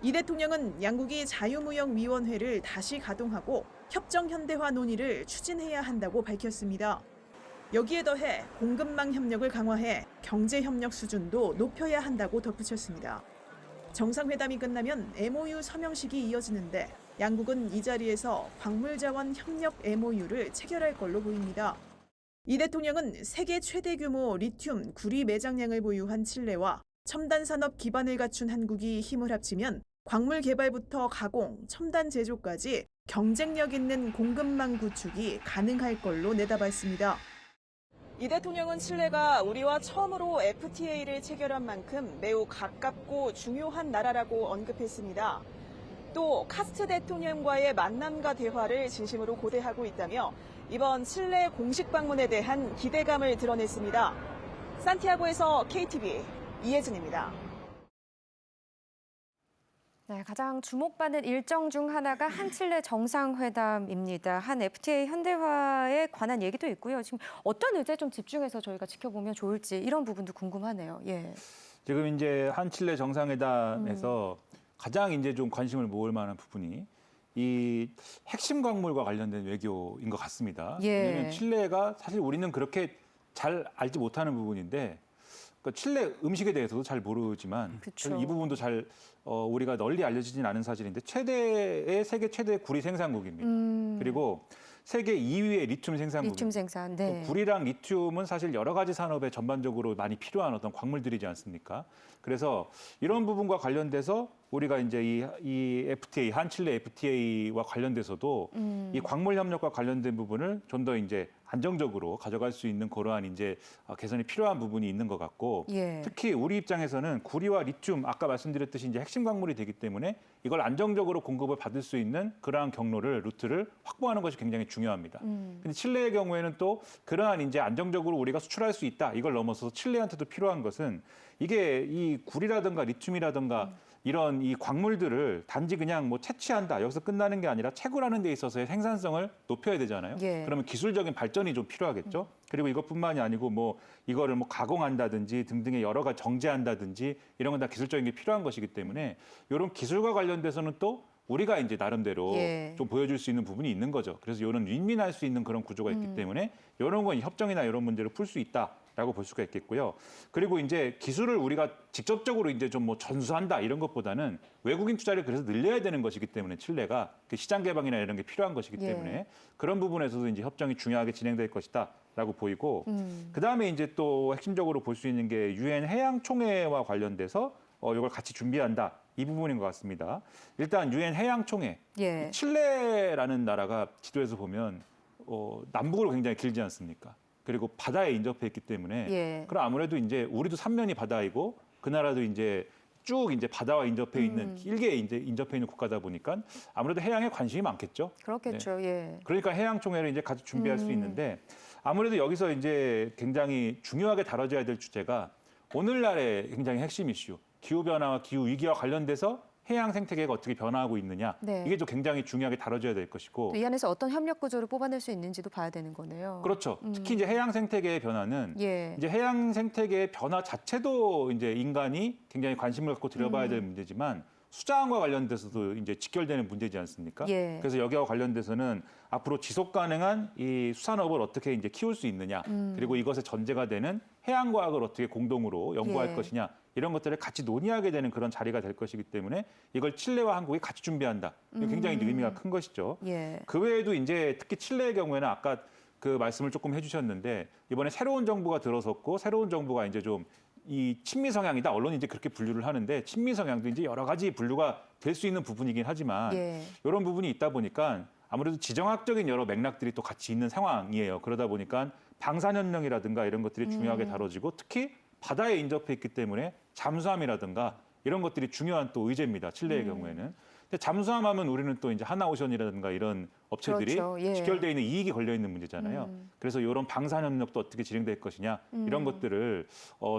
이 대통령은 양국이 자유무역위원회를 다시 가동하고 협정 현대화 논의를 추진해야 한다고 밝혔습니다. 여기에 더해 공급망 협력을 강화해 경제 협력 수준도 높여야 한다고 덧붙였습니다. 정상회담이 끝나면 MOU 서명식이 이어지는데 양국은 이 자리에서 광물자원 협력 MOU를 체결할 걸로 보입니다. 이 대통령은 세계 최대 규모 리튬 구리 매장량을 보유한 칠레와 첨단 산업 기반을 갖춘 한국이 힘을 합치면 광물 개발부터 가공, 첨단 제조까지 경쟁력 있는 공급망 구축이 가능할 걸로 내다봤습니다. 이 대통령은 칠레가 우리와 처음으로 FTA를 체결한 만큼 매우 가깝고 중요한 나라라고 언급했습니다. 또 카스트 대통령과의 만남과 대화를 진심으로 고대하고 있다며 이번 칠레 공식 방문에 대한 기대감을 드러냈습니다. 산티아고에서 KTV 이혜진입니다. 네, 가장 주목받는 일정 중 하나가 한칠레 정상회담입니다. 한 FTA 현대화에 관한 얘기도 있고요. 지금 어떤 의제에 좀 집중해서 저희가 지켜보면 좋을지 이런 부분도 궁금하네요. 예. 지금 이제 한칠레 정상회담에서 가장 이제 좀 관심을 모을 만한 부분이 이 핵심 광물과 관련된 외교인 것 같습니다. 예. 왜냐하면 칠레가 사실 우리는 그렇게 잘 알지 못하는 부분인데 그러니까 칠레 음식에 대해서도 잘 모르지만 그쵸. 이 부분도 잘 우리가 널리 알려지진 않은 사실인데 세계 최대 구리 생산국입니다. 그리고 세계 2위의 리튬 생산국입니다. 리튬 생산. 네. 구리랑 리튬은 사실 여러 가지 산업에 전반적으로 많이 필요한 어떤 광물들이지 않습니까? 그래서 이런 부분과 관련돼서 우리가 이제 이 FTA, 한칠레 FTA와 관련돼서도 이 광물 협력과 관련된 부분을 좀 더 이제 안정적으로 가져갈 수 있는 그러한 이제 개선이 필요한 부분이 있는 것 같고 예. 특히 우리 입장에서는 구리와 리튬 아까 말씀드렸듯이 이제 핵심 광물이 되기 때문에 이걸 안정적으로 공급을 받을 수 있는 그러한 경로를 루트를 확보하는 것이 굉장히 중요합니다. 근데 칠레의 경우에는 또 그러한 이제 안정적으로 우리가 수출할 수 있다. 이걸 넘어서서 칠레한테도 필요한 것은 이게 이 구리라든가 리튬이라든가 이런 이 광물들을 단지 그냥 뭐 채취한다 여기서 끝나는 게 아니라 채굴하는 데 있어서의 생산성을 높여야 되잖아요. 예. 그러면 기술적인 발전이 좀 필요하겠죠. 그리고 이것뿐만이 아니고 뭐 이거를 뭐 가공한다든지 등등의 여러 가지 정제한다든지 이런 건 다 기술적인 게 필요한 것이기 때문에 이런 기술과 관련돼서는 또 우리가 이제 나름대로 예. 좀 보여줄 수 있는 부분이 있는 거죠. 그래서 이런 윈윈할 수 있는 그런 구조가 있기 때문에 이런 건 협정이나 이런 문제를 풀 수 있다라고 볼 수가 있겠고요. 그리고 이제 기술을 우리가 직접적으로 이제 좀 뭐 전수한다 이런 것보다는 외국인 투자를 그래서 늘려야 되는 것이기 때문에 칠레가 그 시장 개방이나 이런 게 필요한 것이기 예. 때문에 그런 부분에서도 이제 협정이 중요하게 진행될 것이다라고 보이고 그 다음에 이제 또 핵심적으로 볼 수 있는 게 유엔 해양 총회와 관련돼서 이걸 같이 준비한다. 이 부분인 것 같습니다. 일단 유엔 해양총회, 예. 칠레라는 나라가 지도에서 보면 남북으로 굉장히 길지 않습니까? 그리고 바다에 인접해 있기 때문에 예. 그럼 아무래도 이제 우리도 삼면이 바다이고 그 나라도 이제 쭉 이제 바다와 인접해 있는 길게 이제 인접해 있는 국가다 보니까 아무래도 해양에 관심이 많겠죠. 그렇겠죠. 예. 그러니까 해양총회를 이제 같이 준비할 수 있는데 아무래도 여기서 이제 굉장히 중요하게 다뤄져야 될 주제가 오늘날의 굉장히 핵심 이슈. 기후변화와 기후위기와 관련돼서 해양 생태계가 어떻게 변화하고 있느냐. 네. 이게 좀 굉장히 중요하게 다뤄져야 될 것이고. 이 안에서 어떤 협력 구조를 뽑아낼 수 있는지도 봐야 되는 거네요. 그렇죠. 특히 이제 해양 생태계의 변화는 예. 이제 해양 생태계의 변화 자체도 이제 인간이 굉장히 관심을 갖고 들여봐야 될 문제지만 수자원과 관련돼서도 이제 직결되는 문제지 않습니까? 예. 그래서 여기와 관련돼서는 앞으로 지속 가능한 이 수산업을 어떻게 이제 키울 수 있느냐, 그리고 이것의 전제가 되는 해양과학을 어떻게 공동으로 연구할 예. 것이냐, 이런 것들을 같이 논의하게 되는 그런 자리가 될 것이기 때문에 이걸 칠레와 한국이 같이 준비한다. 이게 굉장히 이제 의미가 큰 것이죠. 예. 그 외에도 이제 특히 칠레의 경우에는 아까 그 말씀을 조금 해주셨는데 이번에 새로운 정부가 들어섰고 새로운 정부가 이제 좀 이 친미 성향이다. 언론이 이제 그렇게 분류를 하는데 친미 성향도 이제 여러 가지 분류가 될 수 있는 부분이긴 하지만 예. 이런 부분이 있다 보니까 아무래도 지정학적인 여러 맥락들이 또 같이 있는 상황이에요. 그러다 보니까 방사능력이라든가 이런 것들이 중요하게 다뤄지고 특히 바다에 인접해 있기 때문에 잠수함이라든가 이런 것들이 중요한 또 의제입니다. 칠레의 경우에는. 근데 잠수함하면 우리는 또 이제 하나오션이라든가 이런 업체들이 그렇죠. 예. 직결되어 있는 이익이 걸려 있는 문제잖아요. 그래서 이런 방산 협력도 어떻게 진행될 것이냐 이런 것들을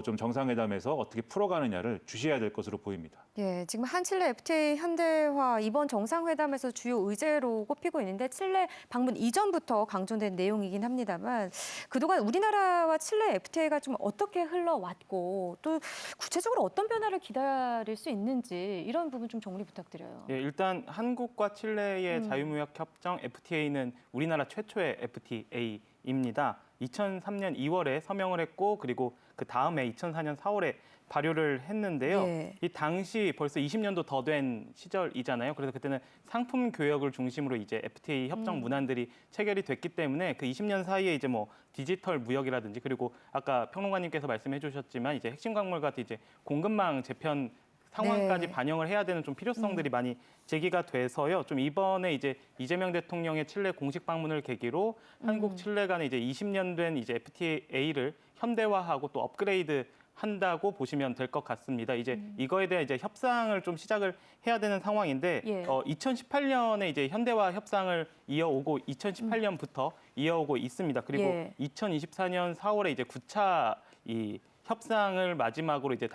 좀 정상회담에서 어떻게 풀어가느냐를 주시해야 될 것으로 보입니다. 예, 지금 한칠레 FTA 현대화 이번 정상회담에서 주요 의제로 꼽히고 있는데 칠레 방문 이전부터 강조된 내용이긴 합니다만 그동안 우리나라와 칠레 FTA가 좀 어떻게 흘러왔고 또 구체적으로 어떤 변화를 기다릴 수 있는지 이런 부분 좀 정리 부탁드려요. 예, 일단 한국과 칠레의 자유무역 협정 FTA는 우리나라 최초의 FTA입니다. 2003년 2월에 서명을 했고 그리고 그 다음에 2004년 4월에 발효를 했는데요. 예. 이 당시 벌써 20년도 더 된 시절이잖아요. 그래서 그때는 상품 교역을 중심으로 이제 FTA 협정 문안들이 체결이 됐기 때문에 그 20년 사이에 이제 뭐 디지털 무역이라든지 그리고 아까 평론가님께서 말씀해 주셨지만 이제 핵심 광물 같은 이제 공급망 재편 상황까지 네. 반영을 해야 되는 좀 필요성들이 많이 제기가 돼서요. 좀 이번에 이제 이재명 대통령의 칠레 공식 방문을 계기로 한국 칠레 간에 이제 20년 된 이제 FTA를 현대화하고 또 업그레이드 한다고 보시면 될 것 같습니다. 이제 이거에 대한 이제 협상을 좀 시작을 해야 되는 상황인데 예. 2018년에 이제 현대화 협상을 이어오고 2018년부터 이어오고 있습니다. 그리고 예. 2024년 4월에 이제 9차 이 협상을 마지막으로 이제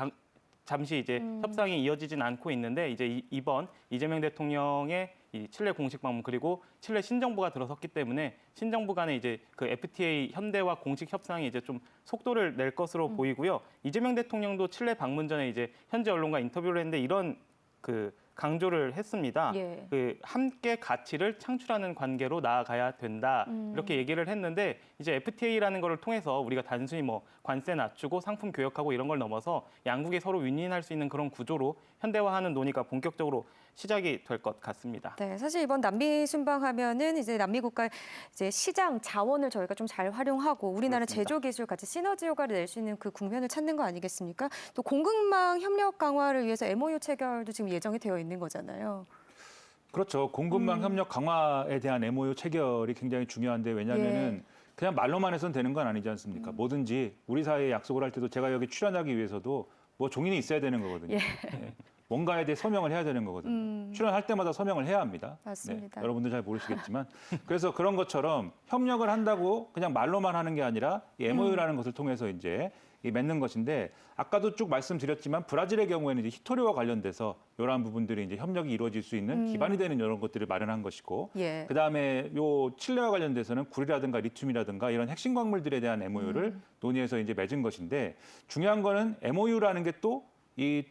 잠시 이제 협상이 이어지진 않고 있는데 이제 이번 이재명 대통령의 이 칠레 공식 방문 그리고 칠레 신정부가 들어섰기 때문에 신정부 간에 이제 그 FTA 현대화 공식 협상이 이제 좀 속도를 낼 것으로 보이고요. 이재명 대통령도 칠레 방문 전에 이제 현지 언론과 인터뷰를 했는데 이런 그 강조를 했습니다. 예. 그 함께 가치를 창출하는 관계로 나아가야 된다. 이렇게 얘기를 했는데 이제 FTA라는 거를 통해서 우리가 단순히 뭐 관세 낮추고 상품 교역하고 이런 걸 넘어서 양국이 서로 윈윈할 수 있는 그런 구조로 현대화하는 논의가 본격적으로 시작이 될 것 같습니다. 네, 사실 이번 남미 순방하면은 이제 남미 국가 이제 시장 자원을 저희가 좀 잘 활용하고 우리나라 그렇습니다. 제조 기술 같이 시너지 효과를 낼 수 있는 그 국면을 찾는 거 아니겠습니까? 또 공급망 협력 강화를 위해서 MOU 체결도 지금 예정이 되어 있는 거잖아요. 그렇죠. 공급망 협력 강화에 대한 MOU 체결이 굉장히 중요한데 왜냐하면은 그냥 말로만 해서는 되는 건 아니지 않습니까? 뭐든지 우리 사이에 약속을 할 때도 제가 여기 출연하기 위해서도 뭐 종인이 있어야 되는 거거든요. 네. 뭔가에 대해 서명을 해야 되는 거거든요. 출연할 때마다 서명을 해야 합니다. 맞습니다. 네, 여러분들 잘 모르시겠지만 그래서 그런 것처럼 협력을 한다고 그냥 말로만 하는 게 아니라 이 MOU라는 것을 통해서 이제 이 맺는 것인데 아까도 쭉 말씀드렸지만 브라질의 경우에는 이제 히토리와 관련돼서 이러한 부분들이 이제 협력이 이루어질 수 있는 기반이 되는 이런 것들을 마련한 것이고 예. 그다음에 요 칠레와 관련돼서는 구리라든가 리튬이라든가 이런 핵심 광물들에 대한 MOU를 논의해서 이제 맺은 것인데 중요한 거는 MOU라는 게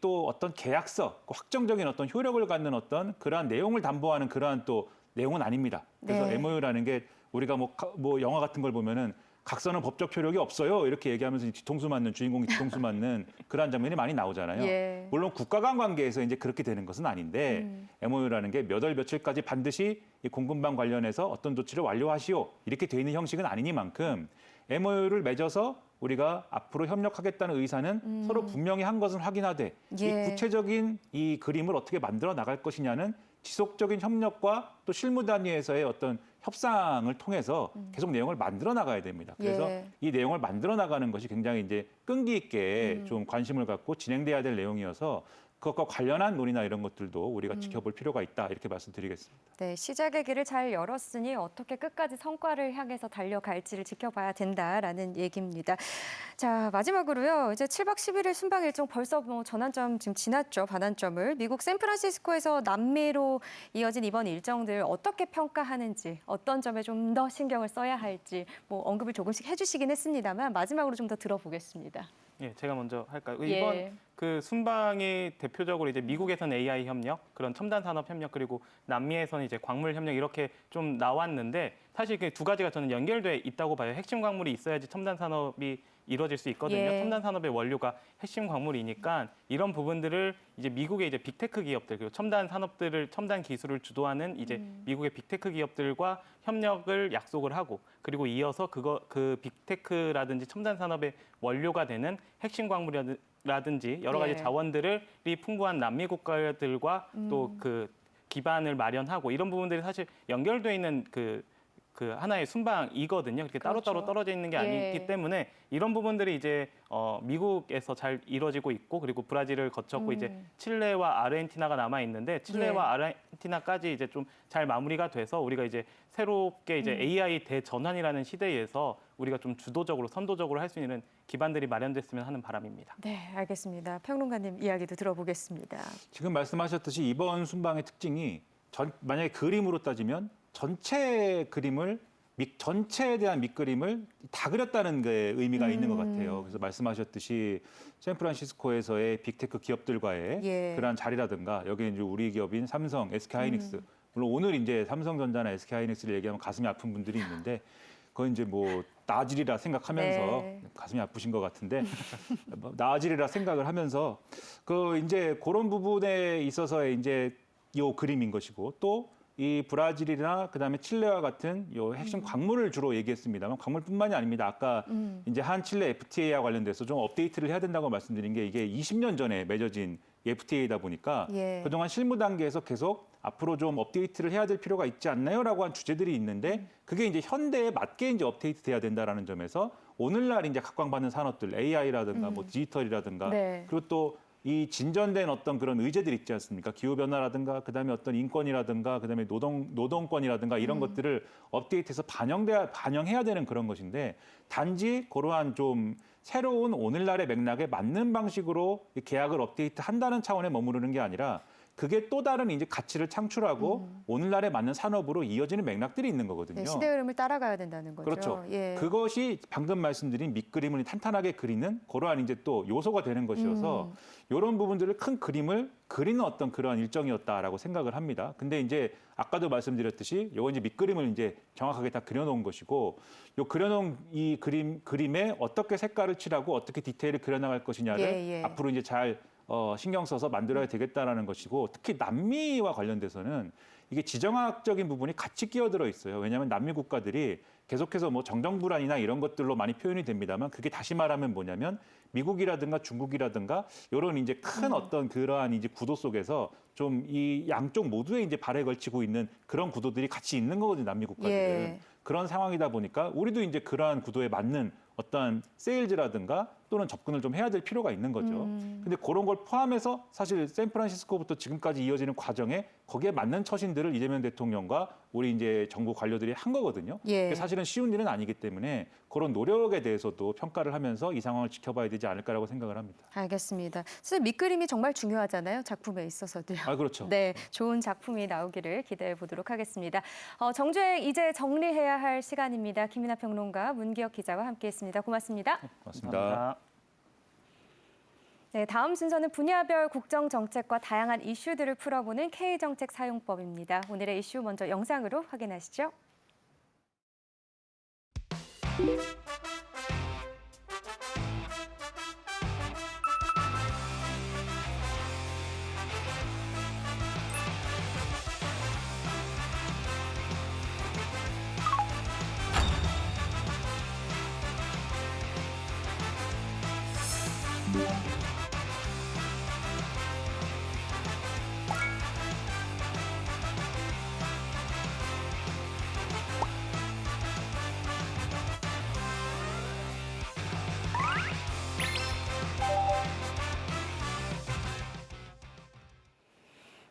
또 어떤 계약서, 확정적인 어떤 효력을 갖는 어떤 그러한 내용을 담보하는 그러한 또 내용은 아닙니다. 그래서 네. MOU라는 게 우리가 뭐 영화 같은 걸 보면은 각서는 법적 효력이 없어요. 이렇게 얘기하면서 뒤통수 맞는 주인공이 뒤통수 맞는 그러한 장면이 많이 나오잖아요. 예. 물론 국가 간 관계에서 이제 그렇게 되는 것은 아닌데 MOU라는 게 몇 월 며칠까지 반드시 이 공급망 관련해서 어떤 조치를 완료하시오. 이렇게 돼 있는 형식은 아니니만큼 MOU를 맺어서 우리가 앞으로 협력하겠다는 의사는 서로 분명히 한 것을 확인하되 예. 이 구체적인 이 그림을 어떻게 만들어 나갈 것이냐는 지속적인 협력과 또 실무 단위에서의 어떤 협상을 통해서 계속 내용을 만들어 나가야 됩니다. 그래서 예. 이 내용을 만들어 나가는 것이 굉장히 이제 끈기 있게 좀 관심을 갖고 진행돼야 될 내용이어서 그것과 관련한 논의나 이런 것들도 우리가 지켜볼 필요가 있다 이렇게 말씀드리겠습니다. 네, 시작의 길을 잘 열었으니 어떻게 끝까지 성과를 향해서 달려갈지를 지켜봐야 된다라는 얘기입니다. 자, 마지막으로요. 이제 7박 11일 순방 일정 벌써 뭐 전환점 지금 지났죠. 반환점을. 미국 샌프란시스코에서 남미로 이어진 이번 일정들 어떻게 평가하는지, 어떤 점에 좀 더 신경을 써야 할지 뭐 언급을 조금씩 해주시긴 했습니다만 마지막으로 좀 더 들어보겠습니다. 예, 제가 먼저 할까요? 예. 이번 그 순방이 대표적으로 이제 미국에서는 AI 협력, 그런 첨단 산업 협력 그리고 남미에서는 이제 광물 협력 이렇게 좀 나왔는데 사실 그 두 가지가 저는 연결돼 있다고 봐요. 핵심 광물이 있어야지 첨단 산업이 이루어질 수 있거든요. 예. 첨단 산업의 원료가 핵심 광물이니까 이런 부분들을 이제 미국의 이제 빅테크 기업들 그리고 첨단 산업들을 첨단 기술을 주도하는 이제 미국의 빅테크 기업들과 협력을 약속을 하고 그리고 이어서 그 빅테크라든지 첨단 산업의 원료가 되는 핵심 광물이라든지 여러 가지 예. 자원들이 풍부한 남미 국가들과 또 그 기반을 마련하고 이런 부분들이 사실 연결돼 있는 그 하나의 순방이거든요. 그렇게 따로따로 그렇죠. 떨어져 있는 게 아니기 예. 때문에 이런 부분들이 이제 미국에서 잘 이루어지고 있고 그리고 브라질을 거쳤고 이제 칠레와 아르헨티나가 남아 있는데 칠레와 예. CT나까지 이제 좀 잘 마무리가 돼서 우리가 이제 새롭게 이제 AI 대전환이라는 시대에서 우리가 좀 주도적으로 선도적으로 할 수 있는 기반들이 마련됐으면 하는 바람입니다. 네, 알겠습니다. 평론가님 이야기도 들어보겠습니다. 지금 말씀하셨듯이 이번 순방의 특징이 만약에 그림으로 따지면 전체 그림을 전체에 대한 밑그림을 다 그렸다는 게 의미가 있는 것 같아요. 그래서 말씀하셨듯이 샌프란시스코에서의 빅테크 기업들과의 예. 그러한 자리라든가 여기 이제 우리 기업인 삼성, SK하이닉스 물론 오늘 이제 삼성전자나 SK하이닉스를 얘기하면 가슴이 아픈 분들이 있는데 그건 이제 뭐 나아지리라 생각하면서 네. 가슴이 아프신 것 같은데 뭐 나아지리라 생각을 하면서 그 이제 그런 부분에 있어서의 이제 요 그림인 것이고 또 이 브라질이나 그다음에 칠레와 같은 요 핵심 광물을 주로 얘기했습니다만 광물뿐만이 아닙니다. 아까 이제 한 칠레 FTA와 관련돼서 좀 업데이트를 해야 된다고 말씀드린 게 이게 20년 전에 맺어진 FTA이다 보니까 예. 그동안 실무 단계에서 계속 앞으로 좀 업데이트를 해야 될 필요가 있지 않나요라고 한 주제들이 있는데 그게 이제 현대에 맞게 이제 업데이트돼야 된다라는 점에서 오늘날 이제 각광받는 산업들 AI라든가 뭐 디지털이라든가 네. 그리고 또 이 진전된 어떤 그런 의제들 있지 않습니까? 기후 변화라든가 그다음에 어떤 인권이라든가 그다음에 노동권이라든가 이런 것들을 업데이트해서 반영해야 되는 그런 것인데 단지 그러한 좀 새로운 오늘날의 맥락에 맞는 방식으로 이 계약을 업데이트한다는 차원에 머무르는 게 아니라 그게 또 다른 이제 가치를 창출하고 오늘날에 맞는 산업으로 이어지는 맥락들이 있는 거거든요. 네, 시대 흐름을 따라가야 된다는 거죠. 그렇죠. 예. 그것이 방금 말씀드린 밑그림을 탄탄하게 그리는 그러한 이제 또 요소가 되는 것이어서 이런 부분들을 큰 그림을 그리는 어떤 그러한 일정이었다라고 생각을 합니다. 근데 이제 아까도 말씀드렸듯이 요거 이제 밑그림을 이제 정확하게 다 그려놓은 것이고 요 그려놓은 이 그림에 어떻게 색깔을 칠하고 어떻게 디테일을 그려나갈 것이냐를 예. 앞으로 이제 잘 신경 써서 만들어야 되겠다라는 것이고 특히 남미와 관련돼서는 이게 지정학적인 부분이 같이 끼어들어 있어요. 왜냐하면 남미 국가들이 계속해서 뭐 정정 불안이나 이런 것들로 많이 표현이 됩니다만 그게 다시 말하면 뭐냐면 미국이라든가 중국이라든가 이런 이제 큰 어떤 그러한 이제 구도 속에서 좀 이 양쪽 모두에 이제 발에 걸치고 있는 그런 구도들이 같이 있는 거거든요. 남미 국가들은. 예. 그런 상황이다 보니까 우리도 이제 그러한 구도에 맞는 어떤 세일즈라든가 또는 접근을 좀 해야 될 필요가 있는 거죠. 근데 그런 걸 포함해서 사실 샌프란시스코부터 지금까지 이어지는 과정에 거기에 맞는 처신들을 이재명 대통령과 우리 이제 정부 관료들이 한 거거든요. 예. 그게 사실은 쉬운 일은 아니기 때문에 그런 노력에 대해서도 평가를 하면서 이 상황을 지켜봐야 되지 않을까라고 생각을 합니다. 알겠습니다. 사실 밑그림이 정말 중요하잖아요. 작품에 있어서도요. 아, 그렇죠. 네, 좋은 작품이 나오기를 기대해 보도록 하겠습니다. 정주행 이제 정리해야 할 시간입니다. 김이나 평론가, 문기혁 기자와 함께했습니다. 고맙습니다. 고맙습니다. 감사합니다. 네, 다음 순서는 분야별 국정 정책과 다양한 이슈들을 풀어보는 K정책 사용법입니다. 오늘의 이슈 먼저 영상으로 확인하시죠.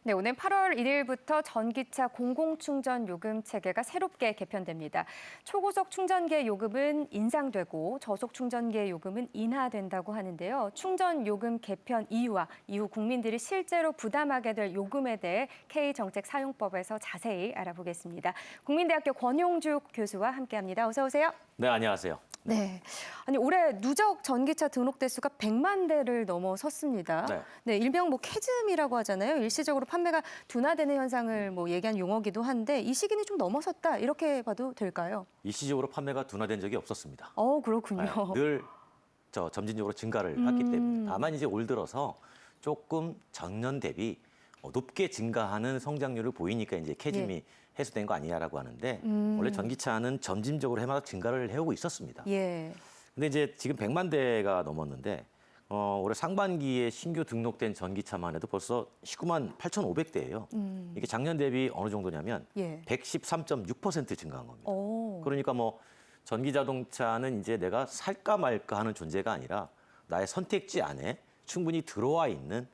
네, 오늘 8월 1일부터 전기차 공공충전 요금 체계가 새롭게 개편됩니다. 초고속 충전기의 요금은 인상되고 저속 충전기의 요금은 인하된다고 하는데요. 충전 요금 개편 이유와 이후 국민들이 실제로 부담하게 될 요금에 대해 K정책 사용법에서 자세히 알아보겠습니다. 국민대학교 권용주 교수와 함께합니다. 어서 오세요. 네, 안녕하세요. 네, 아니 올해 누적 전기차 등록 대수가 100만 대를 넘어섰습니다. 네, 일명 뭐 캐즘이라고 하잖아요. 일시적으로 판매가 둔화되는 현상을 뭐 얘기한 용어기도 한데 이 시기는 좀 넘어섰다 이렇게 봐도 될까요? 일시적으로 판매가 둔화된 적이 없었습니다. 그렇군요. 네, 늘 점진적으로 증가를 했기 때문에 다만 이제 올 들어서 조금 전년 대비 높게 증가하는 성장률을 보이니까 이제 캐즘이 해소된 거 아니냐라고 하는데 원래 전기차는 점진적으로 해마다 증가를 해오고 있었습니다. 예. 근데 이제 지금 100만 대가 넘었는데 올해 상반기에 신규 등록된 전기차만 해도 벌써 19만 8,500대예요. 이게 작년 대비 어느 정도냐면 113.6% 증가한 겁니다. 그러니까 뭐 전기 자동차는 이제 내가 살까 말까 하는 존재가 아니라 나의 선택지 안에 충분히 들어와 있는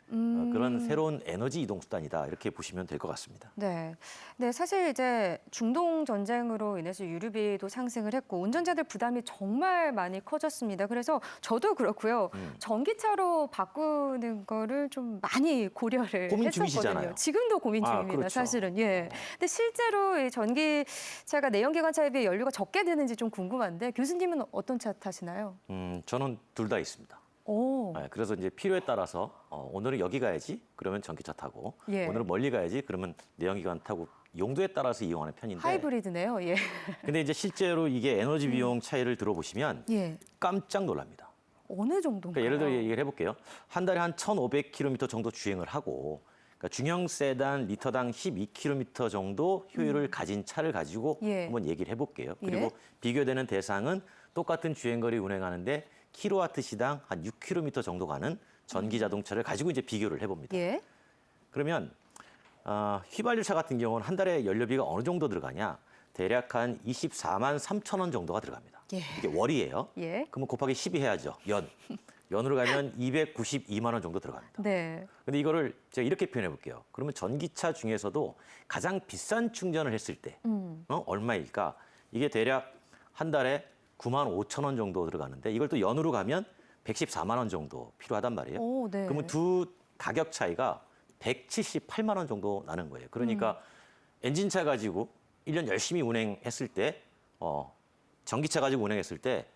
그런 새로운 에너지 이동 수단이다 이렇게 보시면 될 것 같습니다. 네. 네, 사실 이제 중동 전쟁으로 인해서 유류비도 상승을 했고 운전자들 부담이 정말 많이 커졌습니다. 그래서 저도 그렇고요. 전기차로 바꾸는 거를 좀 많이 고려를 고민 했었거든요. 중이시잖아요. 지금도 고민 아, 중입니다. 그렇죠. 사실은. 예. 근데 실제로 이 전기차가 내연기관차에 비해 연료가 적게 드는지 좀 궁금한데 교수님은 어떤 차 타시나요? 저는 둘 다 있습니다. 오. 네, 그래서 이제 필요에 따라서 오늘은 여기 가야지 그러면 전기차 타고 예. 오늘은 멀리 가야지 그러면 내연기관 타고 용도에 따라서 이용하는 편인데 하이브리드네요. 예. 근데 이제 실제로 이게 에너지 비용 차이를 들어보시면 예. 깜짝 놀랍니다. 어느 정도인가요? 그러니까 예를 들어 얘기를 해볼게요. 한 달에 한 1,500km 정도 주행을 하고 그러니까 중형 세단 리터당 12km 정도 효율을 가진 차를 가지고 예. 한번 얘기를 해볼게요. 예. 그리고 비교되는 대상은 똑같은 주행거리 운행하는데 킬로와트 시당 한 6km 정도 가는 전기 자동차를 가지고 이제 비교를 해봅니다. 예. 그러면 휘발유차 같은 경우는 한 달에 연료비가 어느 정도 들어가냐? 대략 한 24만 3천 원 정도가 들어갑니다. 예. 이게 월이에요. 예. 그러면 곱하기 12 해야죠. 연으로 가면 292만 원 정도 들어갑니다. 네. 근데 이거를 제가 이렇게 표현해 볼게요. 그러면 전기차 중에서도 가장 비싼 충전을 했을 때 얼마일까? 이게 대략 한 달에 9만 5천 원 정도 들어가는데 이걸 또 연으로 가면 114만 원 정도 필요하단 말이에요. 오, 네. 그러면 두 가격 차이가 178만 원 정도 나는 거예요. 그러니까 엔진차 가지고 1년 열심히 운행했을 때 전기차 가지고 운행했을 때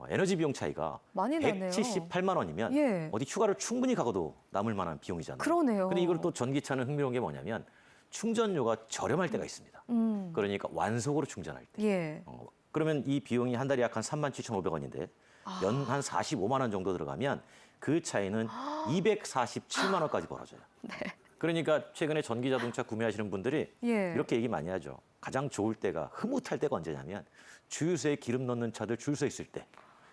에너지 비용 차이가 많이 나네요. 178만 원이면 예. 어디 휴가를 충분히 가고도 남을 만한 비용이잖아요. 그러네요. 근데 이걸 또 전기차는 흥미로운 게 뭐냐면 충전료가 저렴할 때가 있습니다. 그러니까 완속으로 충전할 때. 예. 그러면 이 비용이 한 달에 약 한 37,500원인데 연 한 45만 원 정도 들어가면 그 차이는 247만 원까지 벌어져요. 그러니까 최근에 전기 자동차 구매하시는 분들이 예. 이렇게 얘기 많이 하죠. 가장 좋을 때가 흐뭇할 때가 언제냐면 주유소에 기름 넣는 차들 줄 서 있을 때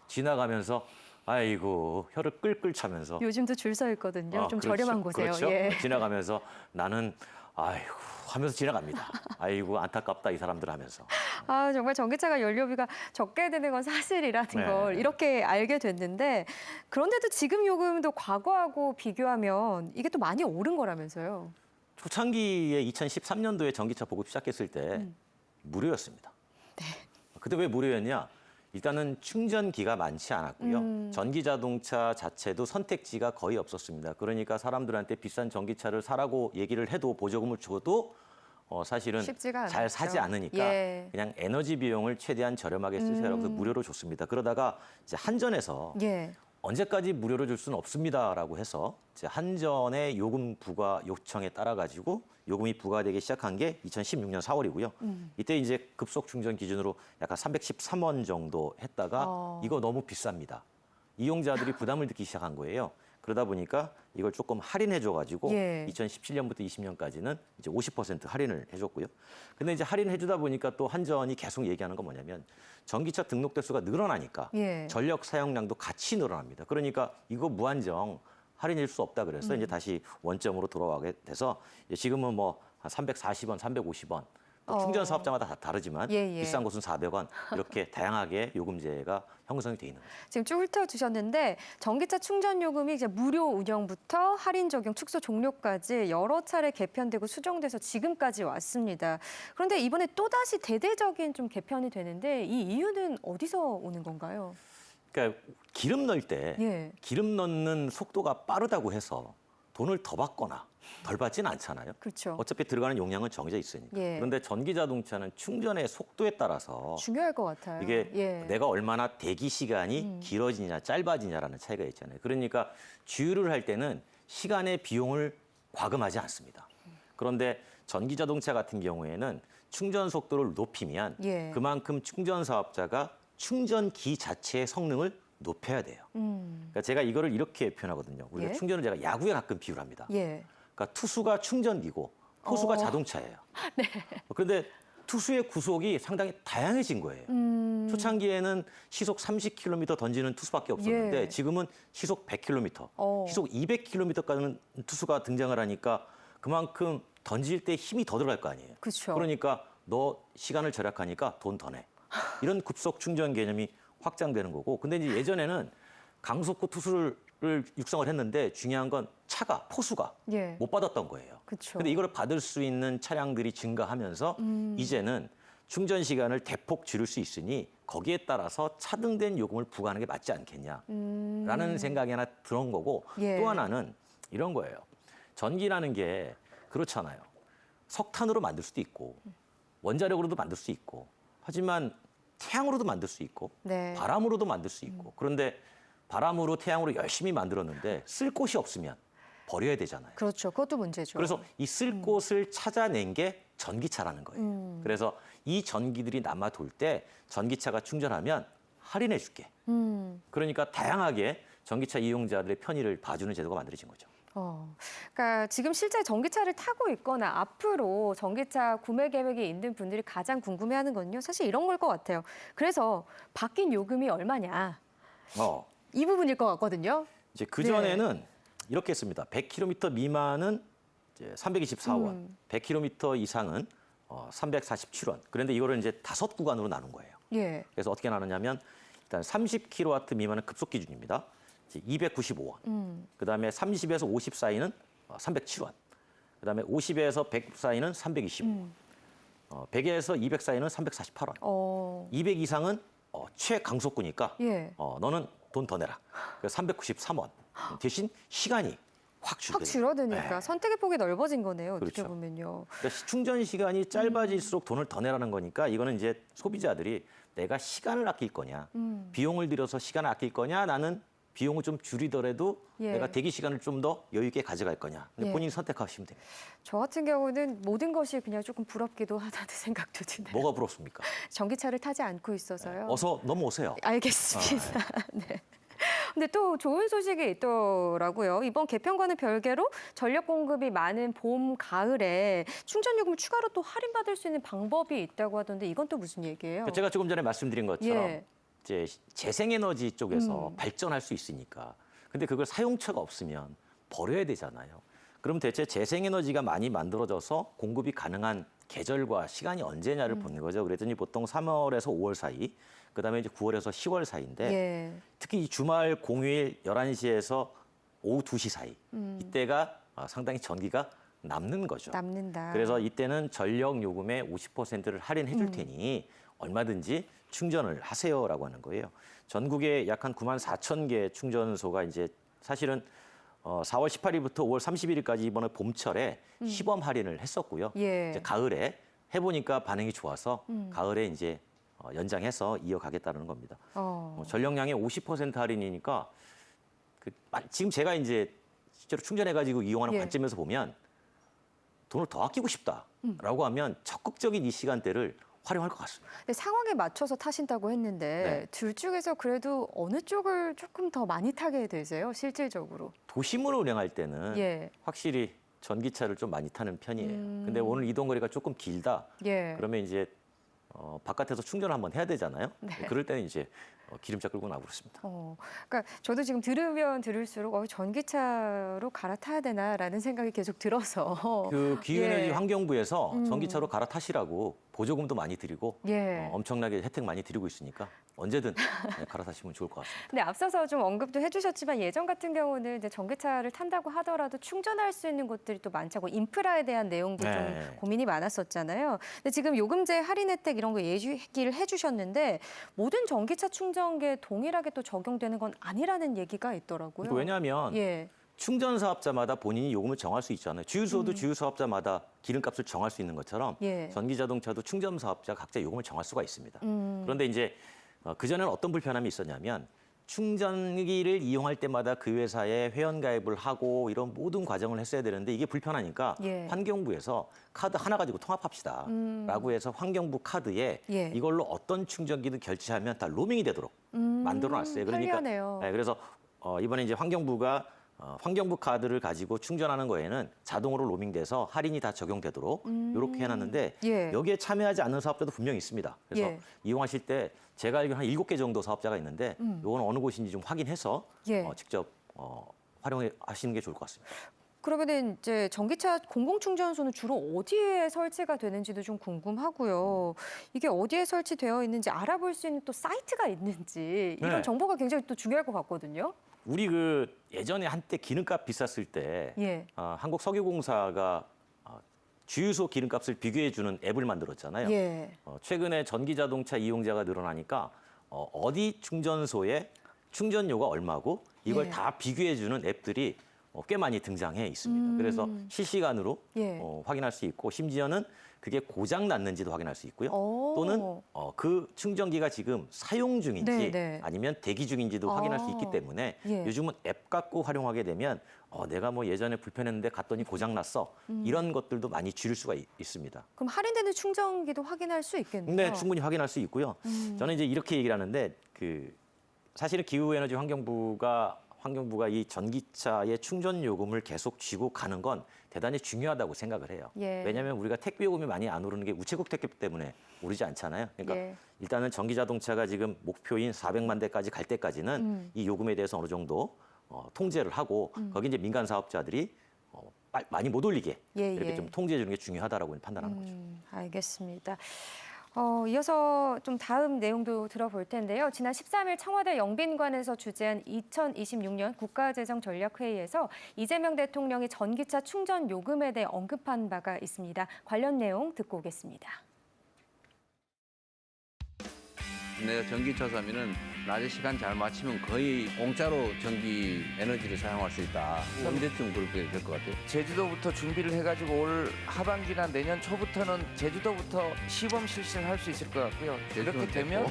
지나가면서 아이고 혀를 끌끌 차면서 요즘도 줄 서 있거든요. 좀 그렇죠. 저렴한 곳에요. 그렇죠. 예. 지나가면서 나는 아이고 하면서 지나갑니다. 아이고 안타깝다 이 사람들 하면서. 아, 정말 전기차가 연료비가 적게 드는 건 사실이라는 네. 걸 이렇게 알게 됐는데 그런데도 지금 요금도 과거하고 비교하면 이게 또 많이 오른 거라면서요. 초창기에 2013년도에 전기차 보급 시작했을 때 무료였습니다. 네. 그때 왜 무료였냐? 일단은 충전기가 많지 않았고요. 전기 자동차 자체도 선택지가 거의 없었습니다. 그러니까 사람들한테 비싼 전기차를 사라고 얘기를 해도 보조금을 줘도 사실은 쉽지가 잘 않았죠. 사지 않으니까 예. 그냥 에너지 비용을 최대한 저렴하게 쓰세요라고 해서 무료로 줬습니다. 그러다가 이제 한전에서 예. 언제까지 무료로 줄 수는 없습니다라고 해서 이제 한전의 요금 부과 요청에 따라 가지고 요금이 부과되기 시작한 게 2016년 4월이고요. 이때 이제 급속 충전 기준으로 약간 313원 정도 했다가 이거 너무 비쌉니다. 이용자들이 부담을 느끼기 시작한 거예요. 그러다 보니까 이걸 조금 할인해줘가지고 예. 2017년부터 20년까지는 이제 50% 할인을 해줬고요. 근데 이제 할인해주다 보니까 또 한전이 계속 얘기하는 건 뭐냐면 전기차 등록 대수가 늘어나니까 예. 전력 사용량도 같이 늘어납니다. 그러니까 이거 무한정 할인일 수 없다 그래서 이제 다시 원점으로 돌아가게 돼서 지금은 뭐 한 340원, 350원 충전 사업자마다 다 다르지만 예, 예. 비싼 곳은 400원 이렇게 다양하게 요금제가 형성이 돼 있는 거죠. 지금 쭉 훑어주셨는데 전기차 충전 요금이 이제 무료 운영부터 할인 적용, 축소 종료까지 여러 차례 개편되고 수정돼서 지금까지 왔습니다. 그런데 이번에 또다시 대대적인 좀 개편이 되는데 이 이유는 어디서 오는 건가요? 그러니까 기름 넣을 때 예. 기름 넣는 속도가 빠르다고 해서 돈을 더 받거나 덜 받지는 않잖아요. 그렇죠. 어차피 들어가는 용량은 정해져 있으니까. 예. 그런데 전기 자동차는 충전의 속도에 따라서 중요할 것 같아요. 이게 예. 내가 얼마나 대기 시간이 길어지냐 짧아지냐라는 차이가 있잖아요. 그러니까 주유를 할 때는 시간의 비용을 과금하지 않습니다. 그런데 전기 자동차 같은 경우에는 충전 속도를 높이면 예. 그만큼 충전 사업자가 충전기 자체의 성능을 높여야 돼요. 그러니까 제가 이거를 이렇게 표현하거든요. 우리가 예. 충전을 제가 야구에 가끔 비유를 합니다. 예. 그러니까 투수가 충전기고 포수가 자동차예요. 네. 그런데 투수의 구속이 상당히 다양해진 거예요. 초창기에는 시속 30km 던지는 투수밖에 없었는데 예. 지금은 시속 100km, 어. 시속 200km까지 가는 투수가 등장을 하니까 그만큼 던질 때 힘이 더 들어갈 거 아니에요. 그렇죠. 그러니까 너 시간을 절약하니까 돈 더 내. 이런 급속 충전 개념이 확장되는 거고. 근데 이제 예전에는 강속구 투수를 육성을 했는데 중요한 건 차가 포수가 예. 못 받았던 거예요. 그렇죠. 근데 이걸 받을 수 있는 차량들이 증가하면서 이제는 충전 시간을 대폭 줄일 수 있으니 거기에 따라서 차등된 요금을 부과하는 게 맞지 않겠냐라는 생각이 하나 들은 거고 예. 또 하나는 이런 거예요. 전기라는 게 그렇잖아요. 석탄으로 만들 수도 있고 원자력으로도 만들 수 있고 하지만 태양으로도 만들 수 있고 네. 바람으로도 만들 수 있고 그런데 바람으로 태양으로 열심히 만들었는데 쓸 곳이 없으면 버려야 되잖아요. 그렇죠. 그것도 문제죠. 그래서 이 쓸 곳을 찾아낸 게 전기차라는 거예요. 그래서 이 전기들이 남아 돌 때 전기차가 충전하면 할인해 줄게. 그러니까 다양하게 전기차 이용자들의 편의를 봐주는 제도가 만들어진 거죠. 그러니까 지금 실제 전기차를 타고 있거나 앞으로 전기차 구매 계획이 있는 분들이 가장 궁금해하는 건요. 사실 이런 걸 것 같아요. 그래서 바뀐 요금이 얼마냐. 이 부분일 것 같거든요. 이제 그 전에는 이렇게 했습니다. 100km 미만은 이제 324원, 100km 이상은 347원. 그런데 이거를 이제 5구간으로 나눈 거예요. 예. 그래서 어떻게 나누냐면 일단 30kW 미만은 급속 기준입니다. 이제 295원. 그다음에 30에서 50 사이는 307원. 그다음에 50에서 100 사이는 325원. 100에서 200 사이는 348원. 200 이상은 최강속구니까 예. 너는 돈 더 내라. 그래서 393원. 대신 시간이 확 확 줄어드니까 네. 선택의 폭이 넓어진 거네요. 어떻게 그렇죠. 보면요. 그러니까 충전 시간이 짧아질수록 돈을 더 내라는 거니까 이거는 이제 소비자들이 내가 시간을 아낄 거냐, 비용을 들여서 시간을 아낄 거냐, 나는 비용을 좀 줄이더라도 예. 내가 대기 시간을 좀 더 여유 있게 가져갈 거냐. 근데 예. 본인이 선택하시면 됩니다. 저 같은 경우는 모든 것이 그냥 조금 부럽기도 하다는 생각도 드네요. 뭐가 부럽습니까? 전기차를 타지 않고 있어서요. 어서 넘어오세요. 알겠습니다. 네. 근데 또 좋은 소식이 있더라고요. 이번 개편과는 별개로 전력 공급이 많은 봄, 가을에 충전 요금을 추가로 또 할인받을 수 있는 방법이 있다고 하던데 이건 또 무슨 얘기예요? 제가 조금 전에 말씀드린 것처럼 예. 이제 재생에너지 쪽에서 발전할 수 있으니까. 근데 그걸 사용처가 없으면 버려야 되잖아요. 그럼 대체 재생에너지가 많이 만들어져서 공급이 가능한 계절과 시간이 언제냐를 보는 거죠. 그랬더니 보통 3월에서 5월 사이, 그다음에 이제 9월에서 10월 사이인데 예. 특히 이 주말 공휴일 11시에서 오후 2시 사이 이때가 상당히 전기가 남는 거죠. 남는다. 그래서 이때는 전력 요금의 50%를 할인해 줄 테니 얼마든지 충전을 하세요라고 하는 거예요. 전국에 약 한 9만 4천 개 충전소가 이제 사실은 4월 18일부터 5월 31일까지 이번에 봄철에 시범 할인을 했었고요. 예. 이제 가을에 해보니까 반응이 좋아서 가을에 이제 연장해서 이어가겠다는 겁니다. 전력량의 50% 할인이니까 지금 제가 이제 실제로 충전해가지고 이용하는 예. 관점에서 보면 돈을 더 아끼고 싶다라고 하면 적극적인 이 시간대를 활용할 것 같습니다. 근데 상황에 맞춰서 타신다고 했는데 네. 둘 중에서 그래도 어느 쪽을 조금 더 많이 타게 되세요? 실질적으로? 도심으로 운행할 때는 예. 확실히 전기차를 좀 많이 타는 편이에요. 근데 오늘 이동 거리가 조금 길다. 예. 그러면 이제 바깥에서 충전을 한번 해야 되잖아요. 네. 그럴 때는 이제 기름차 끌고 나오고 그렇습니다. 그러니까 저도 지금 들으면 들을수록 전기차로 갈아타야 되나라는 생각이 계속 들어서 그 기후에너지 예. 환경부에서 전기차로 갈아타시라고 보조금도 많이 드리고 예. 엄청나게 혜택 많이 드리고 있으니까 언제든 갈아타시면 좋을 것 같습니다. 근데 앞서서 좀 언급도 해주셨지만 예전 같은 경우는 이제 전기차를 탄다고 하더라도 충전할 수 있는 곳들이 또 많자고 인프라에 대한 내용도 네. 좀 고민이 많았었잖아요. 근데 지금 요금제 할인 혜택 이런 거 얘기를 해주셨는데 모든 전기차 충전기에 동일하게 또 적용되는 건 아니라는 얘기가 있더라고요. 왜냐하면 예. 충전 사업자마다 본인이 요금을 정할 수 있잖아요. 주유소도 주유 사업자마다 기름값을 정할 수 있는 것처럼 예. 전기 자동차도 충전 사업자 각자 요금을 정할 수가 있습니다. 그런데 이제 그전에는 어떤 불편함이 있었냐면 충전기를 이용할 때마다 그 회사에 회원가입을 하고 이런 모든 과정을 했어야 되는데 이게 불편하니까 예. 환경부에서 카드 하나 가지고 통합합시다라고 해서 환경부 카드에 예. 이걸로 어떤 충전기든 결제하면 다 로밍이 되도록 만들어놨어요. 그러니까 편리하네요. 네, 그래서 이번에 이제 환경부가 환경부 카드를 가지고 충전하는 거에는 자동으로 로밍돼서 할인이 다 적용되도록 이렇게 해놨는데 예. 여기에 참여하지 않는 사업자도 분명히 있습니다. 그래서 예. 이용하실 때 제가 알기로 한 7개 정도 사업자가 있는데 이건 어느 곳인지 좀 확인해서 예. 직접 활용하시는 게 좋을 것 같습니다. 그러면은 이제 전기차 공공충전소는 주로 어디에 설치가 되는지도 좀 궁금하고요. 이게 어디에 설치되어 있는지 알아볼 수 있는 또 사이트가 있는지 이런 네. 정보가 굉장히 또 중요할 것 같거든요. 우리 그 예전에 한때 기름값 비쌌을 때 예. 한국석유공사가 주유소 기름값을 비교해주는 앱을 만들었잖아요. 예. 최근에 전기자동차 이용자가 늘어나니까 어디 충전소에 충전료가 얼마고 이걸 예. 다 비교해주는 앱들이 꽤 많이 등장해 있습니다. 그래서 실시간으로 예. 확인할 수 있고 심지어는 그게 고장 났는지도 확인할 수 있고요. 오. 또는 그 충전기가 지금 사용 중인지 네, 네. 아니면 대기 중인지도 확인할 수 있기 때문에 예. 요즘은 앱 갖고 활용하게 되면 내가 뭐 예전에 불편했는데 갔더니 고장 났어. 이런 것들도 많이 줄일 수가 있습니다. 그럼 할인되는 충전기도 확인할 수 있겠네요. 네, 충분히 확인할 수 있고요. 저는 이제 이렇게 얘기를 하는데 사실은 기후에너지 환경부가 이 전기차의 충전 요금을 계속 쥐고 가는 건 대단히 중요하다고 생각을 해요. 예. 왜냐하면 우리가 택배 요금이 많이 안 오르는 게 우체국 택배 때문에 오르지 않잖아요. 그러니까 예. 일단은 전기 자동차가 지금 목표인 400만 대까지 갈 때까지는 이 요금에 대해서 어느 정도 통제를 하고 거기 이제 민간 사업자들이 많이 못 올리게 예, 이렇게 예. 좀 통제해 주는 게 중요하다라고 판단하는 거죠. 알겠습니다. 이어서 좀 다음 내용도 들어볼 텐데요. 지난 13일 청와대 영빈관에서 주재한 2026년 국가재정전략회의에서 이재명 대통령이 전기차 충전 요금에 대해 언급한 바가 있습니다. 관련 내용 듣고 오겠습니다. 내가 전기차 사면은 낮에 시간 잘 맞추면 거의 공짜로 전기 에너지를 사용할 수 있다. 언제쯤 그렇게 될 것 같아요? 제주도부터 준비를 해가지고 올 하반기나 내년 초부터는 제주도부터 시범 실시를 할 수 있을 것 같고요. 이렇게 되면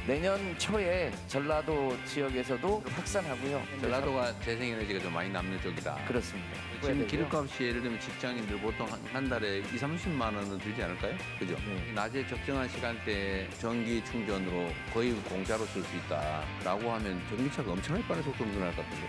내년 초에 전라도 지역에서도 확산하고요. 전라도가 재생에너지가 좀 많이 남는 쪽이다. 그렇습니다. 지금 기름값이 예를 들면 직장인들 보통 한 달에 2, 30만 원은 들지 않을까요? 그죠? 네. 낮에 적정한 시간대에 전기 충전으로 거의 공짜로 쓸 수 있다라고 하면 전기차가 엄청나게 빠른 속도로 늘어날 것 같은데.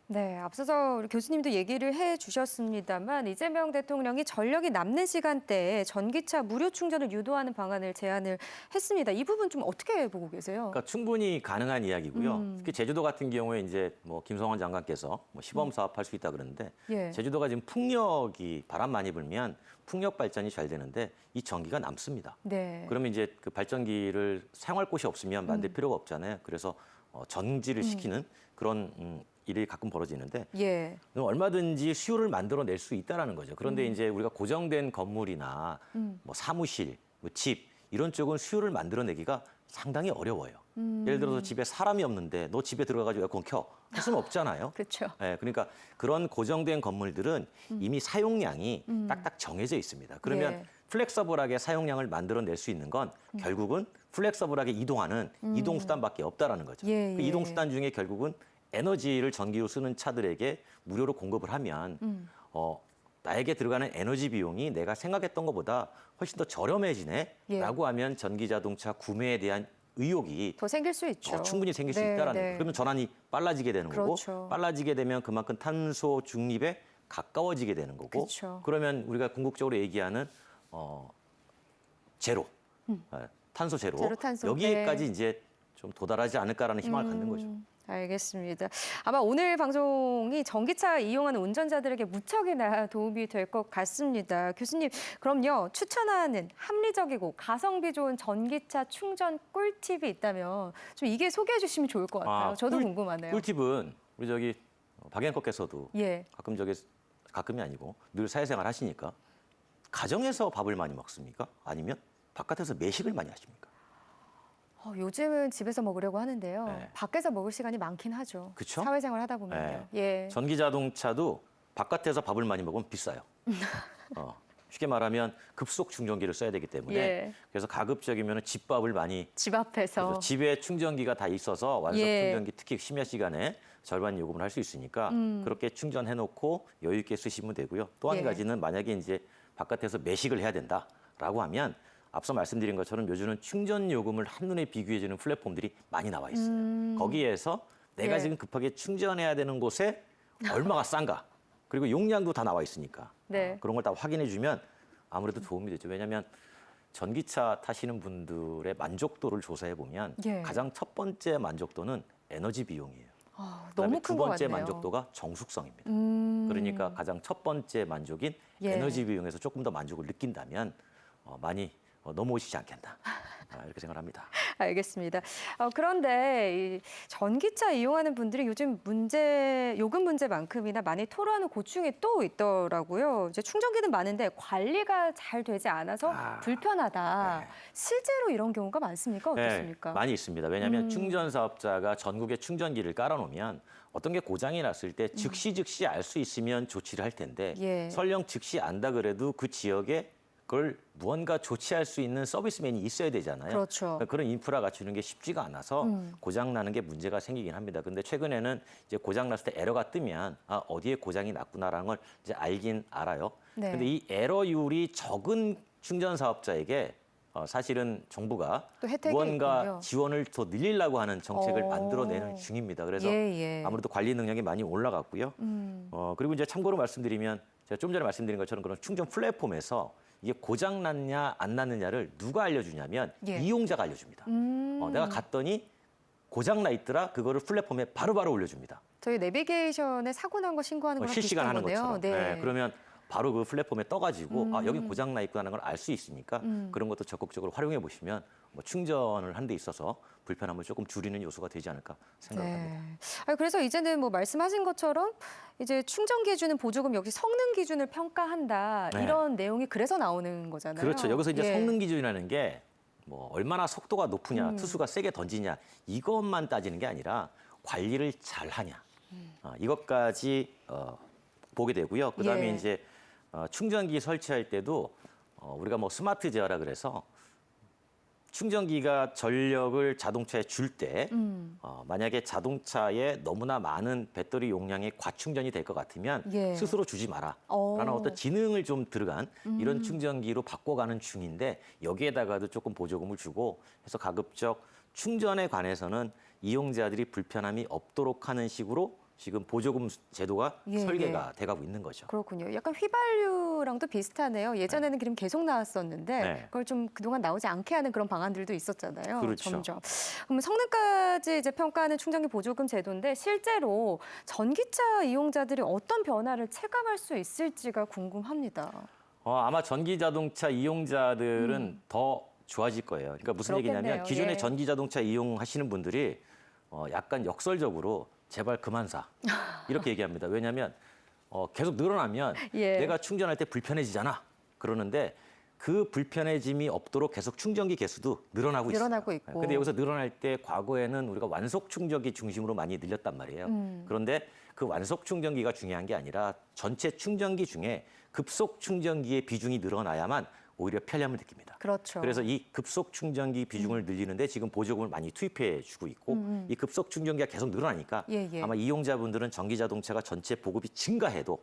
네, 앞서서 우리 교수님도 얘기를 해주셨습니다만 이재명 대통령이 전력이 남는 시간대에 전기차 무료 충전을 유도하는 방안을 제안을 했습니다. 이 부분 좀 어떻게 보고 계세요? 그러니까 충분히 가능한 이야기고요. 특히 제주도 같은 경우에 이제 뭐 김성환 장관께서 시범 사업할 수 있다 그러는데 예. 제주도가 지금 풍력이 바람 많이 불면 풍력 발전이 잘 되는데 이 전기가 남습니다. 네. 그러면 이제 그 발전기를 사용할 곳이 없으면 만들 필요가 없잖아요. 그래서 전지를 시키는 그런 일이 가끔 벌어지는데 예. 얼마든지 수요를 만들어낼 수 있다라는 거죠. 그런데 이제 우리가 고정된 건물이나 뭐 사무실, 뭐 집 이런 쪽은 수요를 만들어내기가 상당히 어려워요. 예를 들어서 집에 사람이 없는데 너 집에 들어가가지고 에어컨 켜 할 수는 없잖아요. 그렇죠. 네, 그러니까 그런 고정된 건물들은 이미 사용량이 딱딱 정해져 있습니다. 그러면 예. 플렉서블하게 사용량을 만들어낼 수 있는 건 결국은 플렉서블하게 이동하는 이동수단밖에 없다라는 거죠. 예, 그 예. 이동수단 중에 결국은 에너지를 전기로 쓰는 차들에게 무료로 공급을 하면 나에게 들어가는 에너지 비용이 내가 생각했던 것보다 훨씬 더 저렴해지네라고 예. 하면 전기자동차 구매에 대한 의욕이 더 생길 수 있죠. 충분히 생길 수 네, 있다라는 네. 거예요. 그러면 전환이 빨라지게 되는 그렇죠. 거고 빨라지게 되면 그만큼 탄소 중립에 가까워지게 되는 거고 그렇죠. 그러면 우리가 궁극적으로 얘기하는 제로, 탄소 제로, 제로 탄소, 여기에까지 네. 이제 좀 도달하지 않을까라는 희망을 갖는 거죠. 알겠습니다. 아마 오늘 방송이 전기차 이용하는 운전자들에게 무척이나 도움이 될 것 같습니다. 교수님, 그럼요. 추천하는 합리적이고 가성비 좋은 전기차 충전 꿀팁이 있다면 좀 이게 소개해 주시면 좋을 것 같아요. 저도 궁금하네요. 꿀팁은 우리 박 앵커께서도 예. 가끔이 아니고 늘 사회생활 하시니까 가정에서 밥을 많이 먹습니까? 아니면 바깥에서 매식을 많이 하십니까? 요즘은 집에서 먹으려고 하는데요. 네. 밖에서 먹을 시간이 많긴 하죠. 그쵸? 사회생활 하다 보면요. 예. 전기 자동차도 바깥에서 밥을 많이 먹으면 비싸요. 쉽게 말하면 급속 충전기를 써야 되기 때문에 예. 그래서 가급적이면 집밥을 많이 집 앞에서. 그래서 집에 충전기가 다 있어서 완속 예. 충전기 특히 심야 시간에 절반 요금을 할 수 있으니까 그렇게 충전해 놓고 여유 있게 쓰시면 되고요. 또 한 예. 가지는 만약에 이제 바깥에서 매식을 해야 된다라고 하면 앞서 말씀드린 것처럼 요즘은 충전 요금을 한눈에 비교해 주는 플랫폼들이 많이 나와 있어요. 거기에서 내가 예. 지금 급하게 충전해야 되는 곳에 얼마가 싼가 그리고 용량도 다 나와 있으니까 네. 그런 걸 다 확인해 주면 아무래도 도움이 되죠. 왜냐하면 전기차 타시는 분들의 만족도를 조사해 보면 예. 가장 첫 번째 만족도는 에너지 비용이에요. 너무 두 큰 것 번째 같네요. 만족도가 정숙성입니다. 그러니까 그러니까 가장 첫 번째 만족인 예. 에너지 비용에서 조금 더 만족을 느낀다면 많이 넘어오시지 않겠나 이렇게 생각합니다. 알겠습니다. 그런데 이 전기차 이용하는 분들이 요즘 요금 문제만큼이나 많이 토로하는 고충이 또 있더라고요. 이제 충전기는 많은데 관리가 잘 되지 않아서 불편하다. 네. 실제로 이런 경우가 많습니까? 어떻습니까? 네, 많이 있습니다. 왜냐하면 충전 사업자가 전국에 충전기를 깔아놓으면 어떤 게 고장이 났을 때 즉시 알 수 있으면 조치를 할 텐데 예. 설령 즉시 안다 그래도 그 지역에 그걸 무언가 조치할 수 있는 서비스맨이 있어야 되잖아요. 그렇죠. 그러니까 그런 인프라 갖추는 게 쉽지가 않아서 고장 나는 게 문제가 생기긴 합니다. 근데 최근에는 이제 고장 났을 때 에러가 뜨면 어디에 고장이 났구나라는 걸 이제 알긴 알아요. 네. 근데 이 에러율이 적은 충전 사업자에게 사실은 정부가 또 혜택이 무언가 있군요. 지원을 더 늘리려고 하는 정책을 만들어내는 중입니다. 그래서 예. 아무래도 관리 능력이 많이 올라갔고요. 그리고 이제 참고로 말씀드리면 제가 좀 전에 말씀드린 것처럼 그런 충전 플랫폼에서 이게 고장 났냐 안 났느냐를 누가 알려주냐면 예. 이용자가 알려줍니다. 내가 갔더니 고장 나 있더라. 그거를 플랫폼에 바로바로 올려줍니다. 저희 내비게이션에 사고 난 거 신고하는 거랑 실시간 비슷한 하는 거네요. 것처럼. 네. 그러면 바로 그 플랫폼에 떠가지고 여기 고장 나 있구나 하는 걸 알 수 있으니까 그런 것도 적극적으로 활용해 보시면 뭐 충전을 하는 데 있어서 불편함을 조금 줄이는 요소가 되지 않을까 생각합니다. 그래서 이제는 뭐 말씀하신 것처럼 이제 충전기에 주는 보조금 역시 성능 기준을 평가한다. 네. 이런 내용이 그래서 나오는 거잖아요. 그렇죠. 여기서 이제 예. 성능 기준이라는 게 뭐 얼마나 속도가 높으냐, 투수가 세게 던지냐 이것만 따지는 게 아니라 관리를 잘 하냐 이것까지 보게 되고요. 그다음에 예. 이제 충전기 설치할 때도 우리가 뭐 스마트 제어라 그래서 충전기가 전력을 자동차에 줄 때 만약에 자동차에 너무나 많은 배터리 용량이 과충전이 될 것 같으면 예. 스스로 주지 마라. 어. 라는 어떤 지능을 좀 들어간 이런 충전기로 바꿔가는 중인데 여기에다가도 조금 보조금을 주고 해서 가급적 충전에 관해서는 이용자들이 불편함이 없도록 하는 식으로 지금 보조금 제도가 예, 설계가 돼가고 있는 거죠. 그렇군요. 약간 휘발유랑도 비슷하네요. 예전에는 기름 계속 나왔었는데 네. 그걸 좀 그동안 나오지 않게 하는 그런 방안들도 있었잖아요. 그렇죠. 점점. 그럼 성능까지 이제 평가하는 충전기 보조금 제도인데 실제로 전기차 이용자들이 어떤 변화를 체감할 수 있을지가 궁금합니다. 아마 전기 자동차 이용자들은 더 좋아질 거예요. 그러니까 무슨 그렇겠네요. 얘기냐면 기존에 예. 전기 자동차 이용하시는 분들이 약간 역설적으로 제발 그만 사 이렇게 얘기합니다. 왜냐하면 계속 늘어나면 예. 내가 충전할 때 불편해지잖아. 그러는데 그 불편해짐이 없도록 계속 충전기 개수도 늘어나고 있어요. 늘어나고 있고. 근데 여기서 늘어날 때 과거에는 우리가 완속 충전기 중심으로 많이 늘렸단 말이에요. 그런데 그 완속 충전기가 중요한 게 아니라 전체 충전기 중에 급속 충전기의 비중이 늘어나야만 오히려 편리함을 느낍니다. 그렇죠. 그래서 이 급속 충전기 비중을 늘리는데 지금 보조금을 많이 투입해 주고 있고 이 급속 충전기가 계속 늘어나니까 예. 아마 이용자분들은 전기 자동차가 전체 보급이 증가해도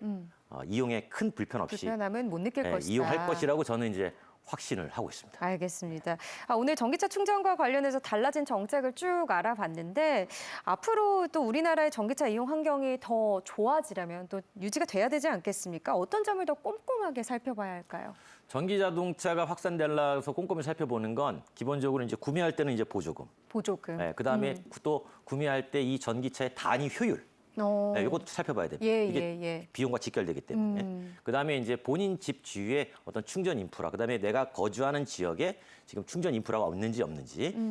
이용에 큰 불편 없이 불편함은 못 느낄 것이다. 이용할 것이라고 저는 이제 확신을 하고 있습니다. 알겠습니다. 오늘 전기차 충전과 관련해서 달라진 정책을 쭉 알아봤는데 앞으로 또 우리나라의 전기차 이용 환경이 더 좋아지려면 또 유지가 돼야 되지 않겠습니까? 어떤 점을 더 꼼꼼하게 살펴봐야 할까요? 전기 자동차가 확산되려서 꼼꼼히 살펴보는 건 기본적으로 이제 구매할 때는 이제 보조금. 보조금. 그다음에 또 구매할 때 이 전기차의 단위 효율. 이것도 살펴봐야 됩니다. 이게 비용과 직결되기 때문에. 그다음에 이제 본인 집 주위에 어떤 충전 인프라, 그다음에 내가 거주하는 지역에 지금 충전 인프라가 없는지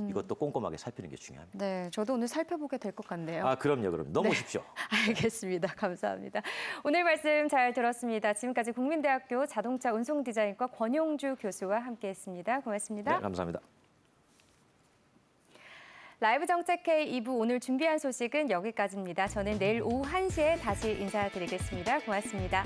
이것도 꼼꼼하게 살피는 게 중요합니다. 네, 저도 오늘 살펴보게 될 것 같네요. 그럼요. 그럼 넘어오십시오. 알겠습니다. 감사합니다. 오늘 말씀 잘 들었습니다. 지금까지 국민대학교 자동차 운송디자인과 권용주 교수와 함께했습니다. 고맙습니다. 네, 감사합니다. 라이브 정책회 2부 오늘 준비한 소식은 여기까지입니다. 저는 내일 오후 1시에 다시 인사드리겠습니다. 고맙습니다.